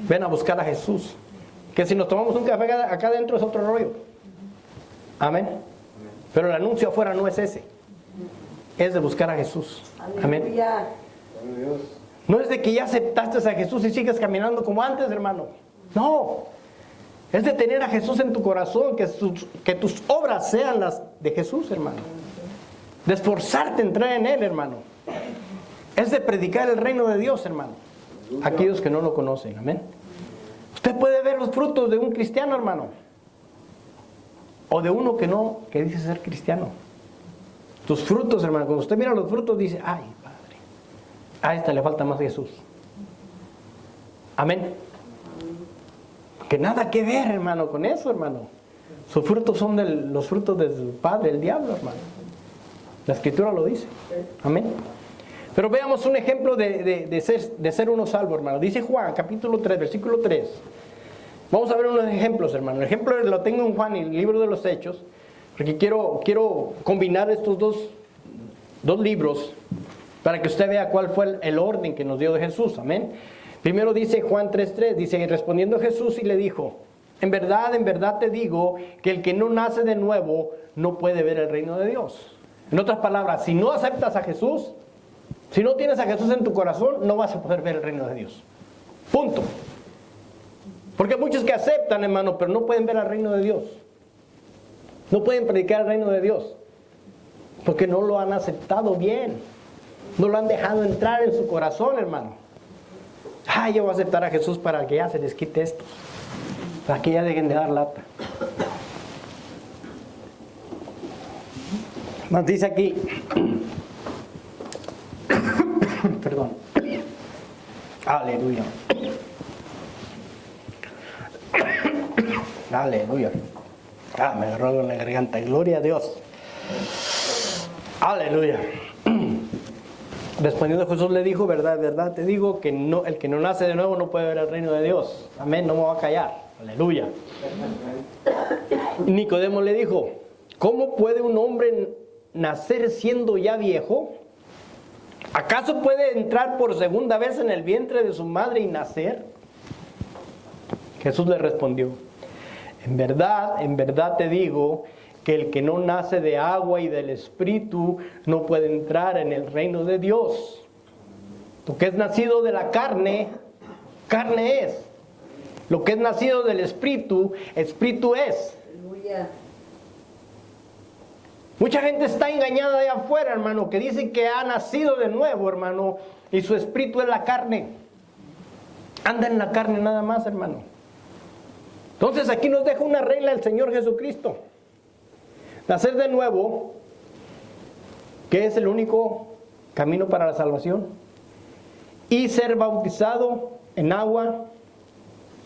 Ven a buscar a Jesús. Que si nos tomamos un café acá adentro es otro rollo. Amén. Pero el anuncio afuera no es ese. Es de buscar a Jesús. Amén. No es de que ya aceptaste a Jesús y sigues caminando como antes, hermano. No. Es de tener a Jesús en tu corazón, que tus obras sean las de Jesús, hermano. De esforzarte en entrar en Él, hermano. Es de predicar el reino de Dios, hermano. Aquellos que no lo conocen, amén. Usted puede ver los frutos de un cristiano, hermano. O de uno que dice ser cristiano. Tus frutos, hermano. Cuando usted mira los frutos, dice, ay, Padre, a esta le falta más Jesús. Amén. Que nada que ver, hermano, con eso, hermano. Sus frutos son los frutos de su padre, el diablo, hermano. La Escritura lo dice. Amén. Pero veamos un ejemplo de ser uno salvo, hermano. Dice Juan, capítulo 3, versículo 3. Vamos a ver unos ejemplos, hermano. El ejemplo lo tengo en Juan, el libro de los Hechos, porque quiero combinar estos dos libros para que usted vea cuál fue el orden que nos dio de Jesús. Amén. Primero dice Juan 3:3, dice, respondiendo Jesús y le dijo, en verdad te digo que el que no nace de nuevo no puede ver el reino de Dios. En otras palabras, si no aceptas a Jesús, si no tienes a Jesús en tu corazón, no vas a poder ver el reino de Dios. Punto. Porque hay muchos que aceptan, hermano, pero no pueden ver el reino de Dios. No pueden predicar el reino de Dios. Porque no lo han aceptado bien. No lo han dejado entrar en su corazón, hermano. Ay, yo voy a aceptar a Jesús para que ya se les quite esto. Para que ya dejen de dar lata. Nos dice aquí. Perdón. Aleluya. Aleluya. Me agarró la garganta. Gloria a Dios. Aleluya. Respondiendo Jesús le dijo, verdad te digo que no, el que no nace de nuevo no puede ver el reino de Dios. Amén, no me voy a callar. Aleluya. Nicodemo le dijo, ¿cómo puede un hombre nacer siendo ya viejo? ¿Acaso puede entrar por segunda vez en el vientre de su madre y nacer? Jesús le respondió, en verdad te digo que el que no nace de agua y del Espíritu no puede entrar en el reino de Dios. Lo que es nacido de la carne, carne es. Lo que es nacido del Espíritu, Espíritu es. Aleluya. Mucha gente está engañada allá afuera, hermano, que dice que ha nacido de nuevo, hermano, y su espíritu es la carne. Anda en la carne nada más, hermano. Entonces aquí nos deja una regla el Señor Jesucristo. Nacer de nuevo, que es el único camino para la salvación, y ser bautizado en agua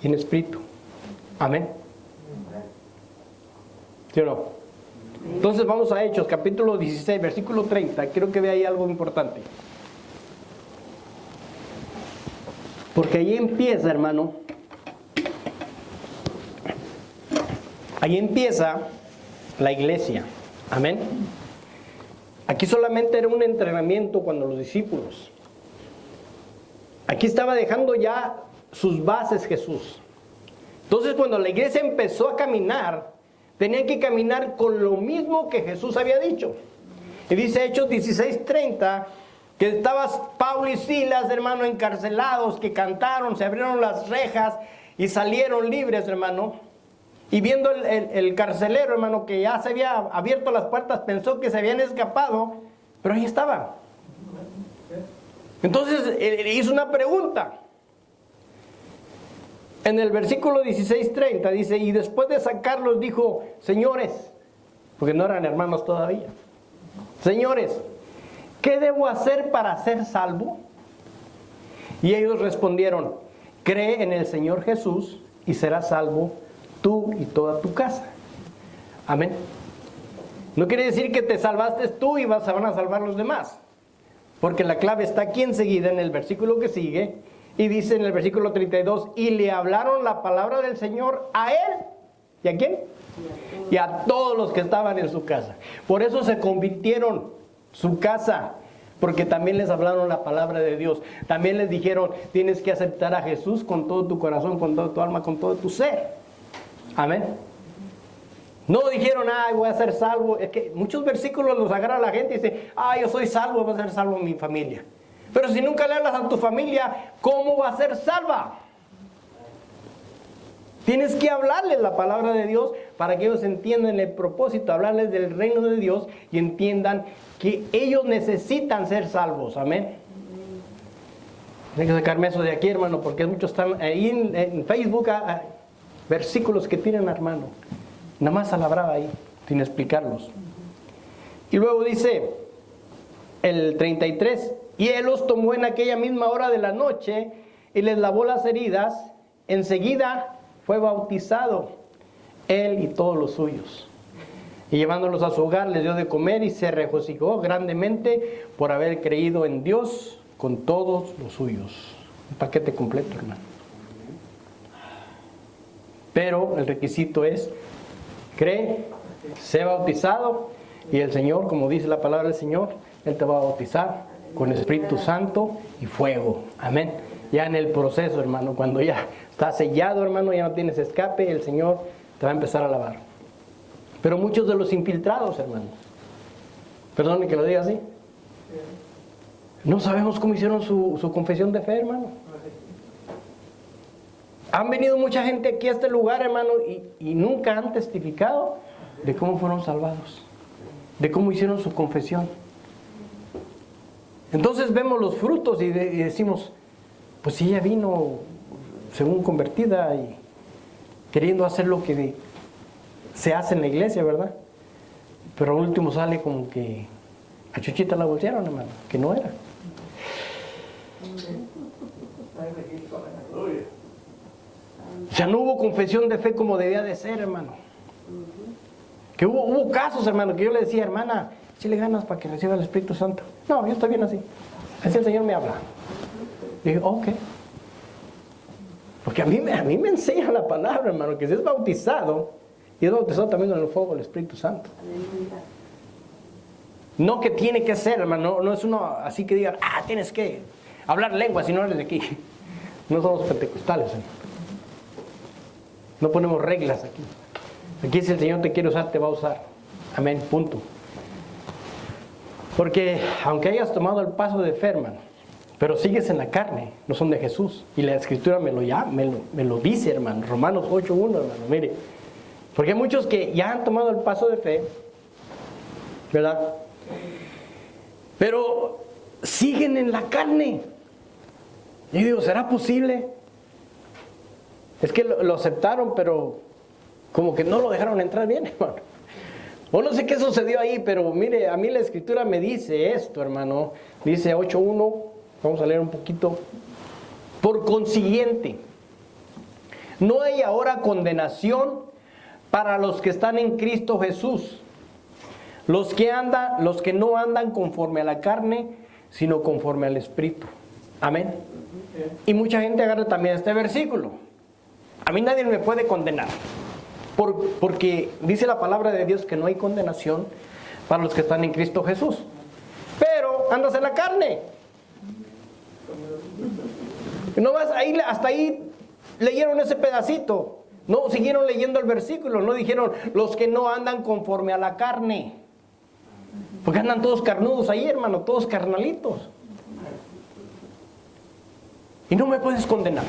y en espíritu. Amén. ¿Sí o no? Entonces vamos a Hechos, capítulo 16, versículo 30. Quiero que vea ahí algo importante. Porque ahí empieza, hermano. Ahí empieza la iglesia. Amén. Aquí solamente era un entrenamiento cuando los discípulos. Aquí estaba dejando ya sus bases Jesús. Entonces cuando la iglesia empezó a caminar, tenían que caminar con lo mismo que Jesús había dicho. Y dice Hechos 16:30 que estaban Pablo y Silas, hermano, encarcelados, que cantaron, se abrieron las rejas y salieron libres, hermano. Y viendo el carcelero, hermano, que ya se había abierto las puertas, pensó que se habían escapado, pero ahí estaban. Entonces hizo una pregunta. En el versículo 16:30 dice, y después de sacarlos dijo, señores, porque no eran hermanos todavía, señores, ¿qué debo hacer para ser salvo? Y ellos respondieron, cree en el Señor Jesús y serás salvo tú y toda tu casa. Amén. No quiere decir que te salvaste tú y van a salvar los demás, porque la clave está aquí enseguida en el versículo que sigue. Y dice en el versículo 32, y le hablaron la palabra del Señor a él. ¿Y a quién? Y a todos los que estaban en su casa. Por eso se convirtieron su casa, porque también les hablaron la palabra de Dios. También les dijeron, tienes que aceptar a Jesús con todo tu corazón, con toda tu alma, con todo tu ser. Amén. No dijeron, voy a ser salvo. Es que muchos versículos los agarra la gente y dice, yo soy salvo, voy a ser salvo en mi familia. Pero si nunca le hablas a tu familia, ¿cómo va a ser salva? Tienes que hablarles la palabra de Dios para que ellos entiendan el propósito, hablarles del reino de Dios y entiendan que ellos necesitan ser salvos. Amén. Hay que sacarme eso de aquí, hermano, porque muchos están ahí en Facebook, versículos que tienen, hermano, nada más a la brava ahí, sin explicarlos. Y luego dice el 33, y él los tomó en aquella misma hora de la noche y les lavó las heridas. Enseguida fue bautizado él y todos los suyos. Y llevándolos a su hogar les dio de comer y se regocijó grandemente por haber creído en Dios con todos los suyos. Un paquete completo, hermano. Pero el requisito es: cree, sé bautizado, y el Señor, como dice la palabra del Señor, Él te va a bautizar con Espíritu Santo y fuego. Amén. Ya en el proceso, hermano, cuando ya está sellado, hermano, ya no tienes escape, el Señor te va a empezar a lavar. Pero muchos de los infiltrados, hermano, perdone que lo diga así, no sabemos cómo hicieron su confesión de fe, hermano. Han venido mucha gente aquí a este lugar, hermano, y nunca han testificado de cómo fueron salvados, de cómo hicieron su confesión. Entonces vemos los frutos y decimos, pues si ella vino según convertida y queriendo hacer lo que se hace en la iglesia, ¿verdad? Pero al último sale como que a Chuchita la voltearon, hermano, que no era. O sea, no hubo confesión de fe como debía de ser, hermano. Que hubo casos, hermano, que yo le decía, hermana, échale ganas para que reciba el Espíritu Santo. No, yo estoy bien así. Así el Señor me habla. Dije, ok. Porque a mí me enseña la palabra, hermano, que si es bautizado, y es bautizado también con el fuego del Espíritu Santo. No que tiene que ser, hermano, no es uno así que diga, tienes que hablar lengua si no eres de aquí. No somos pentecostales, hermano. No ponemos reglas aquí. Aquí si el Señor te quiere usar, te va a usar. Amén, punto. Porque aunque hayas tomado el paso de fe, hermano, pero sigues en la carne, no son de Jesús. Y la Escritura me lo dice, hermano. Romanos 8:1, hermano, mire. Porque hay muchos que ya han tomado el paso de fe, ¿verdad? Pero siguen en la carne. Y digo, ¿será posible? Es que lo aceptaron, pero como que no lo dejaron entrar bien, hermano. O no sé qué sucedió ahí, pero mire, a mí la Escritura me dice esto, hermano. Dice 8:1, vamos a leer un poquito. Por consiguiente, no hay ahora condenación para los que están en Cristo Jesús. Los que no andan conforme a la carne, sino conforme al Espíritu. Amén. Y mucha gente agarra también este versículo. A mí nadie me puede condenar. Porque dice la palabra de Dios que no hay condenación para los que están en Cristo Jesús. Pero andas en la carne. No vas ahí, hasta ahí leyeron ese pedacito. No siguieron leyendo el versículo. No dijeron los que no andan conforme a la carne. Porque andan todos carnudos ahí, hermano, todos carnalitos. Y no me puedes condenar.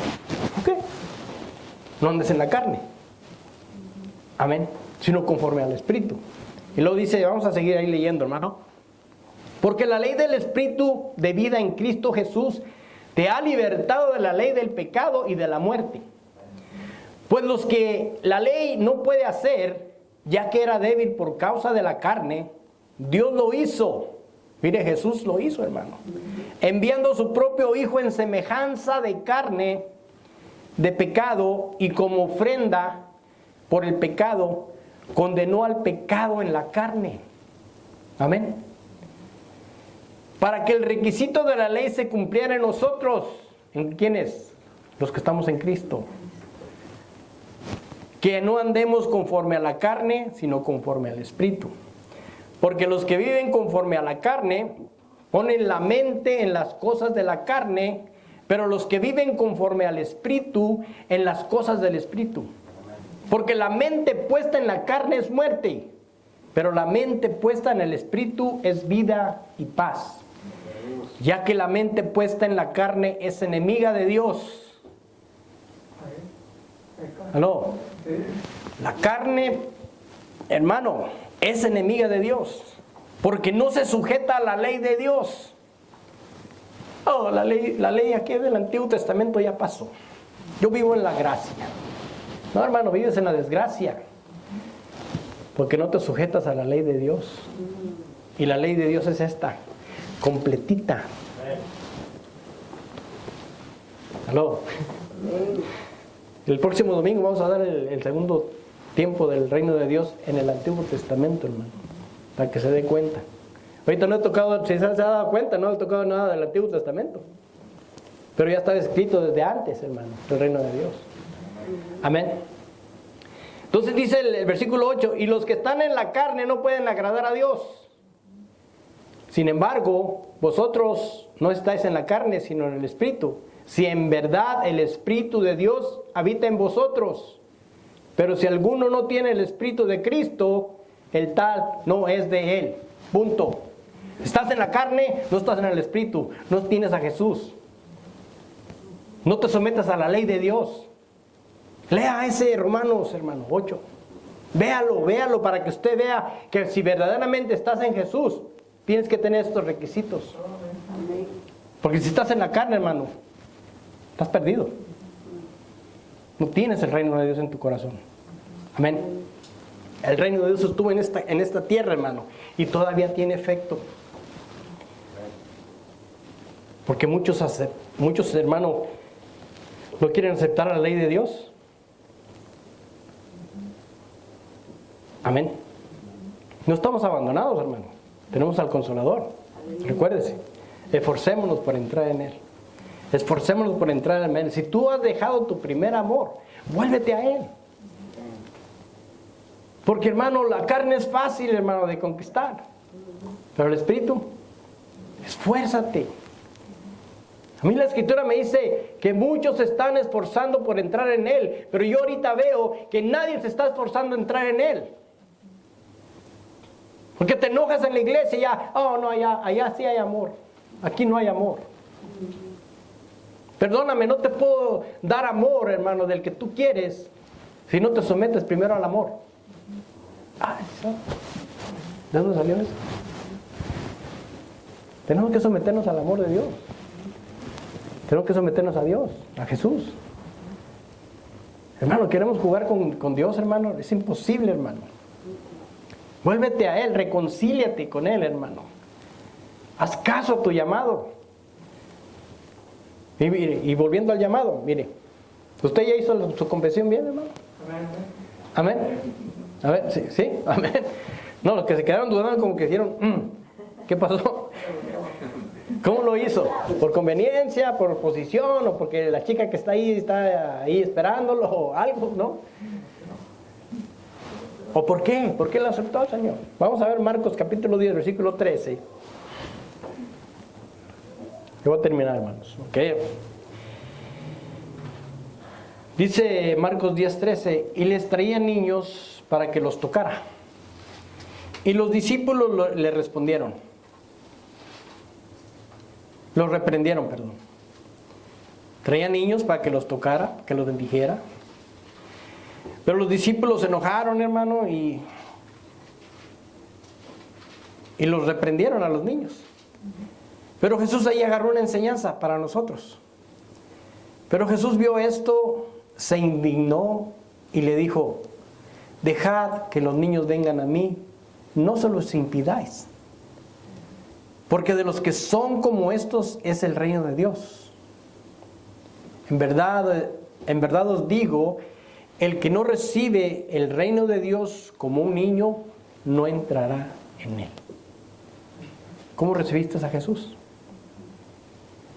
¿Ok? No andes en la carne. Amén. Sino conforme al Espíritu. Y luego dice, vamos a seguir ahí leyendo, hermano. Porque la ley del Espíritu de vida en Cristo Jesús te ha libertado de la ley del pecado y de la muerte. Pues los que la ley no puede hacer, ya que era débil por causa de la carne, Dios lo hizo. Mire, Jesús lo hizo, hermano. Enviando su propio Hijo en semejanza de carne, de pecado, y como ofrenda por el pecado, condenó al pecado en la carne. Amén. Para que el requisito de la ley se cumpliera en nosotros. ¿En quiénes? Los que estamos en Cristo. Que no andemos conforme a la carne, sino conforme al Espíritu. Porque los que viven conforme a la carne, ponen la mente en las cosas de la carne, pero los que viven conforme al Espíritu, en las cosas del Espíritu. Porque la mente puesta en la carne es muerte, pero la mente puesta en el Espíritu es vida y paz. Ya que la mente puesta en la carne es enemiga de Dios. ¿Aló? La carne, hermano, es enemiga de Dios, porque no se sujeta a la ley de Dios. Oh, la ley aquí del Antiguo Testamento ya pasó. Yo vivo en la gracia. No, hermano, vives en la desgracia, porque no te sujetas a la ley de Dios. Y la ley de Dios es esta, completita. ¿Aló? El próximo domingo vamos a dar el segundo tiempo del reino de Dios en el Antiguo Testamento, hermano, para que se dé cuenta. Ahorita no he tocado, si se ha dado cuenta, no he tocado nada del Antiguo Testamento, pero ya estaba escrito desde antes, hermano, el reino de Dios. Amén. Entonces dice el versículo 8, y los que están en la carne no pueden agradar a Dios. Sin embargo, vosotros no estáis en la carne, sino en el Espíritu, si en verdad el Espíritu de Dios habita en vosotros. Pero si alguno no tiene el Espíritu de Cristo, el tal no es de él. Punto. Estás en la carne, no estás en el Espíritu, no tienes a Jesús. No te sometas a la ley de Dios. Lea ese Romanos, hermano, 8. Véalo para que usted vea que si verdaderamente estás en Jesús, tienes que tener estos requisitos. Porque si estás en la carne, hermano, estás perdido. No tienes el reino de Dios en tu corazón. Amén. El reino de Dios estuvo en esta tierra, hermano, y todavía tiene efecto. Porque muchos hermanos no quieren aceptar la ley de Dios. Amén. No estamos abandonados, hermano. Tenemos al Consolador. Recuérdese. Esforcémonos por entrar en Él. Esforcémonos por entrar en Él. Si tú has dejado tu primer amor, vuélvete a Él. Porque, hermano, la carne es fácil, hermano, de conquistar. Pero el Espíritu, esfuérzate. A mí la Escritura me dice que muchos se están esforzando por entrar en Él. Pero yo ahorita veo que nadie se está esforzando en entrar en Él. Porque te enojas en la iglesia y ya, oh no, allá sí hay amor. Aquí no hay amor. Perdóname, no te puedo dar amor, hermano, del que tú quieres, si no te sometes primero al amor. ¿De dónde salió eso? Tenemos que someternos al amor de Dios. Tenemos que someternos a Dios, a Jesús. Hermano, queremos jugar con Dios, hermano. Es imposible, hermano. Vuélvete a Él, reconcíliate con Él, hermano. Haz caso a tu llamado. Y volviendo al llamado, mire. ¿Usted ya hizo su confesión bien, hermano? Amén. A ver, sí, amén. No, los que se quedaron dudando como que dijeron, ¿qué pasó? ¿Cómo lo hizo? ¿Por conveniencia, por posición, o porque la chica que está ahí esperándolo, o algo, no? ¿O por qué? ¿Por qué lo aceptó el Señor? Vamos a ver Marcos capítulo 10, versículo 13. Yo voy a terminar, hermanos. ¿Okay? Dice Marcos 10, 13, y les traía niños para que los tocara. Y los discípulos le respondieron. Los reprendieron, perdón. Traía niños para que los tocara, que los bendijera. Pero los discípulos se enojaron, hermano, y los reprendieron a los niños. Pero Jesús ahí agarró una enseñanza para nosotros. Pero Jesús vio esto, se indignó y le dijo, dejad que los niños vengan a mí, no se los impidáis. Porque de los que son como estos es el reino de Dios. En verdad os digo, el que no recibe el reino de Dios como un niño, no entrará en él. ¿Cómo recibiste a Jesús?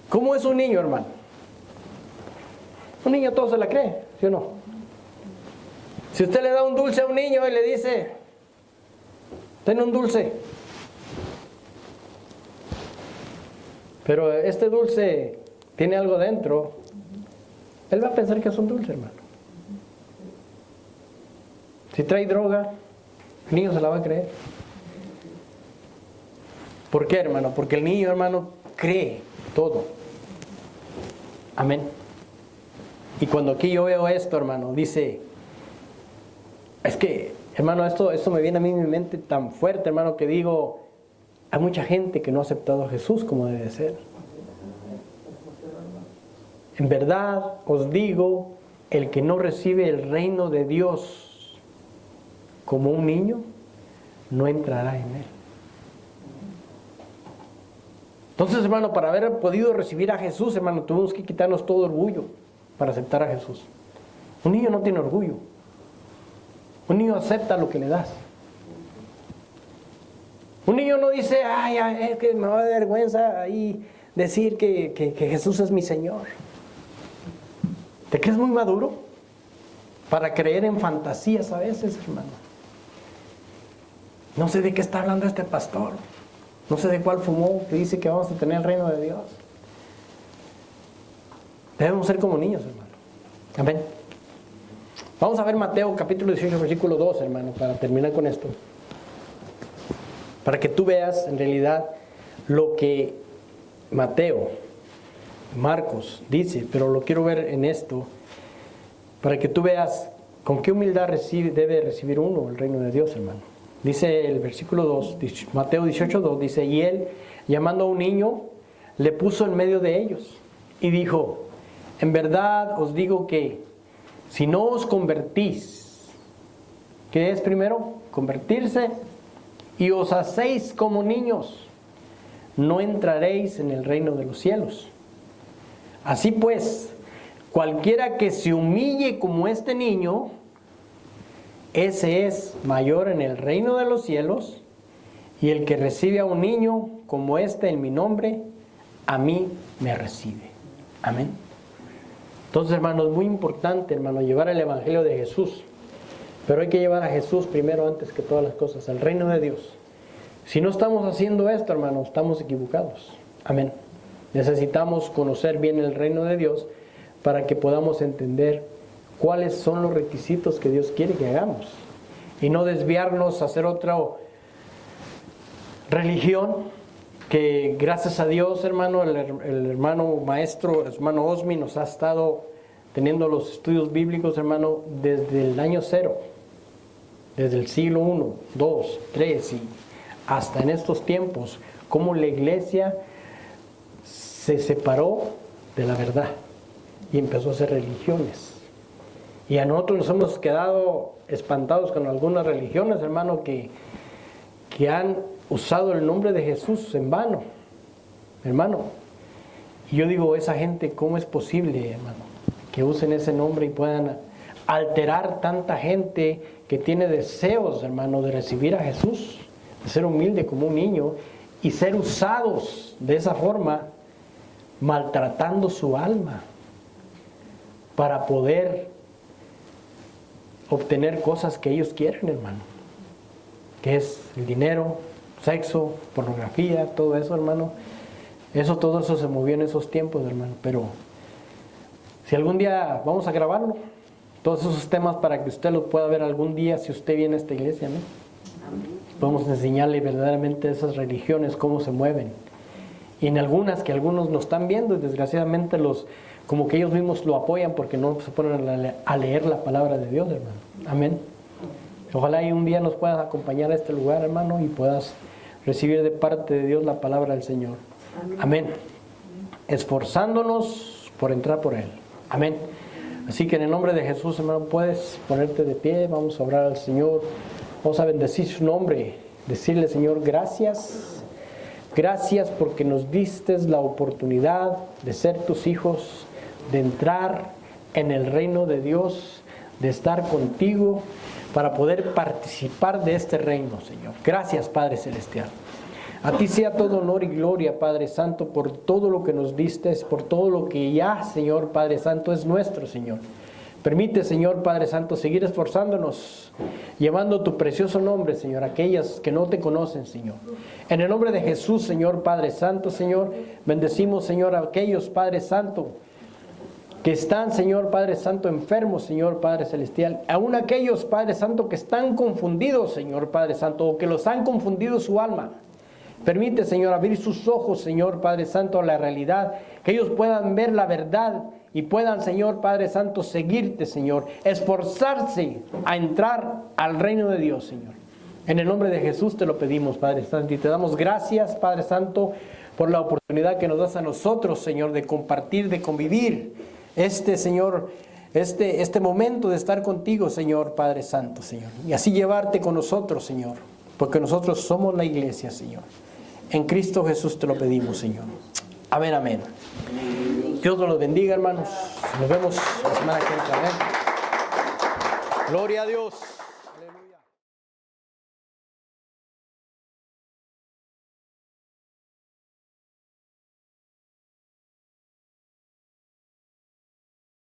¿Cómo es un niño, hermano? Un niño todo se la cree, ¿sí o no? Si usted le da un dulce a un niño y le dice, ten un dulce, pero este dulce tiene algo dentro, él va a pensar que es un dulce, hermano. Si trae droga, el niño se la va a creer. ¿Por qué, hermano? Porque el niño, hermano, cree todo. Amén. Y cuando aquí yo veo esto, hermano, dice, Es que, hermano, esto me viene a mí en mi mente tan fuerte, hermano, que digo, hay mucha gente que no ha aceptado a Jesús como debe de ser. En verdad os digo, el que no recibe el reino de Dios como un niño, no entrará en él. Entonces, hermano, para haber podido recibir a Jesús, hermano, tuvimos que quitarnos todo orgullo para aceptar a Jesús. Un niño no tiene orgullo. Un niño acepta lo que le das. Un niño no dice, ay, es que me va a dar vergüenza ahí decir que Jesús es mi Señor. ¿Te crees muy maduro para creer en fantasías a veces, hermano? No sé de qué está hablando este pastor. No sé de cuál fumó que dice que vamos a tener el reino de Dios. Debemos ser como niños, hermano. Amén. Vamos a ver Mateo capítulo 18, versículo 2, hermano, para terminar con esto. Para que tú veas en realidad lo que Mateo, Marcos dice, pero lo quiero ver en esto, para que tú veas con qué humildad debe recibir uno el reino de Dios, hermano. Dice el versículo 2, Mateo 18, 2, dice, y él, llamando a un niño, le puso en medio de ellos y dijo, en verdad os digo que si no os convertís, ¿qué es primero? Convertirse, y os hacéis como niños, no entraréis en el reino de los cielos. Así pues, cualquiera que se humille como este niño, ese es mayor en el reino de los cielos, y el que recibe a un niño como este en mi nombre, a mí me recibe. Amén. Entonces, hermano, es muy importante, hermano, llevar el evangelio de Jesús. Pero hay que llevar a Jesús primero antes que todas las cosas, al reino de Dios. Si no estamos haciendo esto, hermano, estamos equivocados. Amén. Necesitamos conocer bien el reino de Dios para que podamos entender cuáles son los requisitos que Dios quiere que hagamos. Y no desviarnos a hacer otra religión que, gracias a Dios, hermano, el hermano maestro, hermano Osmi, nos ha estado teniendo los estudios bíblicos, hermano, desde el año 0. Desde el siglo 1, 2, 3 y hasta en estos tiempos, cómo la iglesia se separó de la verdad y empezó a hacer religiones. Y a nosotros nos hemos quedado espantados con algunas religiones, hermano, que han usado el nombre de Jesús en vano, hermano. Y yo digo, esa gente, ¿cómo es posible, hermano, que usen ese nombre y puedan alterar tanta gente que tiene deseos, hermano, de recibir a Jesús, de ser humilde como un niño y ser usados de esa forma, maltratando su alma para poder obtener cosas que ellos quieren, hermano, que es el dinero, sexo, pornografía, todo eso, hermano. Todo eso se movió en esos tiempos, hermano. Pero si algún día vamos a grabarlo, todos esos temas, para que usted los pueda ver algún día si usted viene a esta iglesia, ¿no? Vamos a enseñarle verdaderamente esas religiones, cómo se mueven. Y en algunas que algunos no están viendo, y desgraciadamente como que ellos mismos lo apoyan porque no se ponen a leer la palabra de Dios, hermano. Amén. Ojalá y un día nos puedas acompañar a este lugar, hermano, y puedas recibir de parte de Dios la palabra del Señor. Amén. Esforzándonos por entrar por Él. Amén. Así que en el nombre de Jesús, hermano, puedes ponerte de pie. Vamos a orar al Señor. Vamos a bendecir su nombre. Decirle, Señor, gracias. Gracias porque nos diste la oportunidad de ser tus hijos, de entrar en el reino de Dios, de estar contigo, para poder participar de este reino, Señor. Gracias, Padre Celestial. A ti sea todo honor y gloria, Padre Santo, por todo lo que nos diste, por todo lo que ya, Señor, Padre Santo, es nuestro, Señor. Permite, Señor, Padre Santo, seguir esforzándonos, llevando tu precioso nombre, Señor, a aquellas que no te conocen, Señor. En el nombre de Jesús, Señor, Padre Santo, Señor, bendecimos, Señor, a aquellos, Padre Santo, que están, Señor Padre Santo, enfermos, Señor Padre Celestial. Aún aquellos, Padre Santo, que están confundidos, Señor Padre Santo, o que los han confundido su alma. Permite, Señor, abrir sus ojos, Señor Padre Santo, a la realidad, que ellos puedan ver la verdad y puedan, Señor Padre Santo, seguirte, Señor, esforzarse a entrar al reino de Dios, Señor. En el nombre de Jesús te lo pedimos, Padre Santo, y te damos gracias, Padre Santo, por la oportunidad que nos das a nosotros, Señor, de compartir, de convivir Señor, este momento de estar contigo, Señor, Padre Santo, Señor. Y así llevarte con nosotros, Señor, porque nosotros somos la iglesia, Señor. En Cristo Jesús te lo pedimos, Señor. Amén, amén. Dios nos los bendiga, hermanos. Nos vemos la semana que entra. Amén. Gloria a Dios.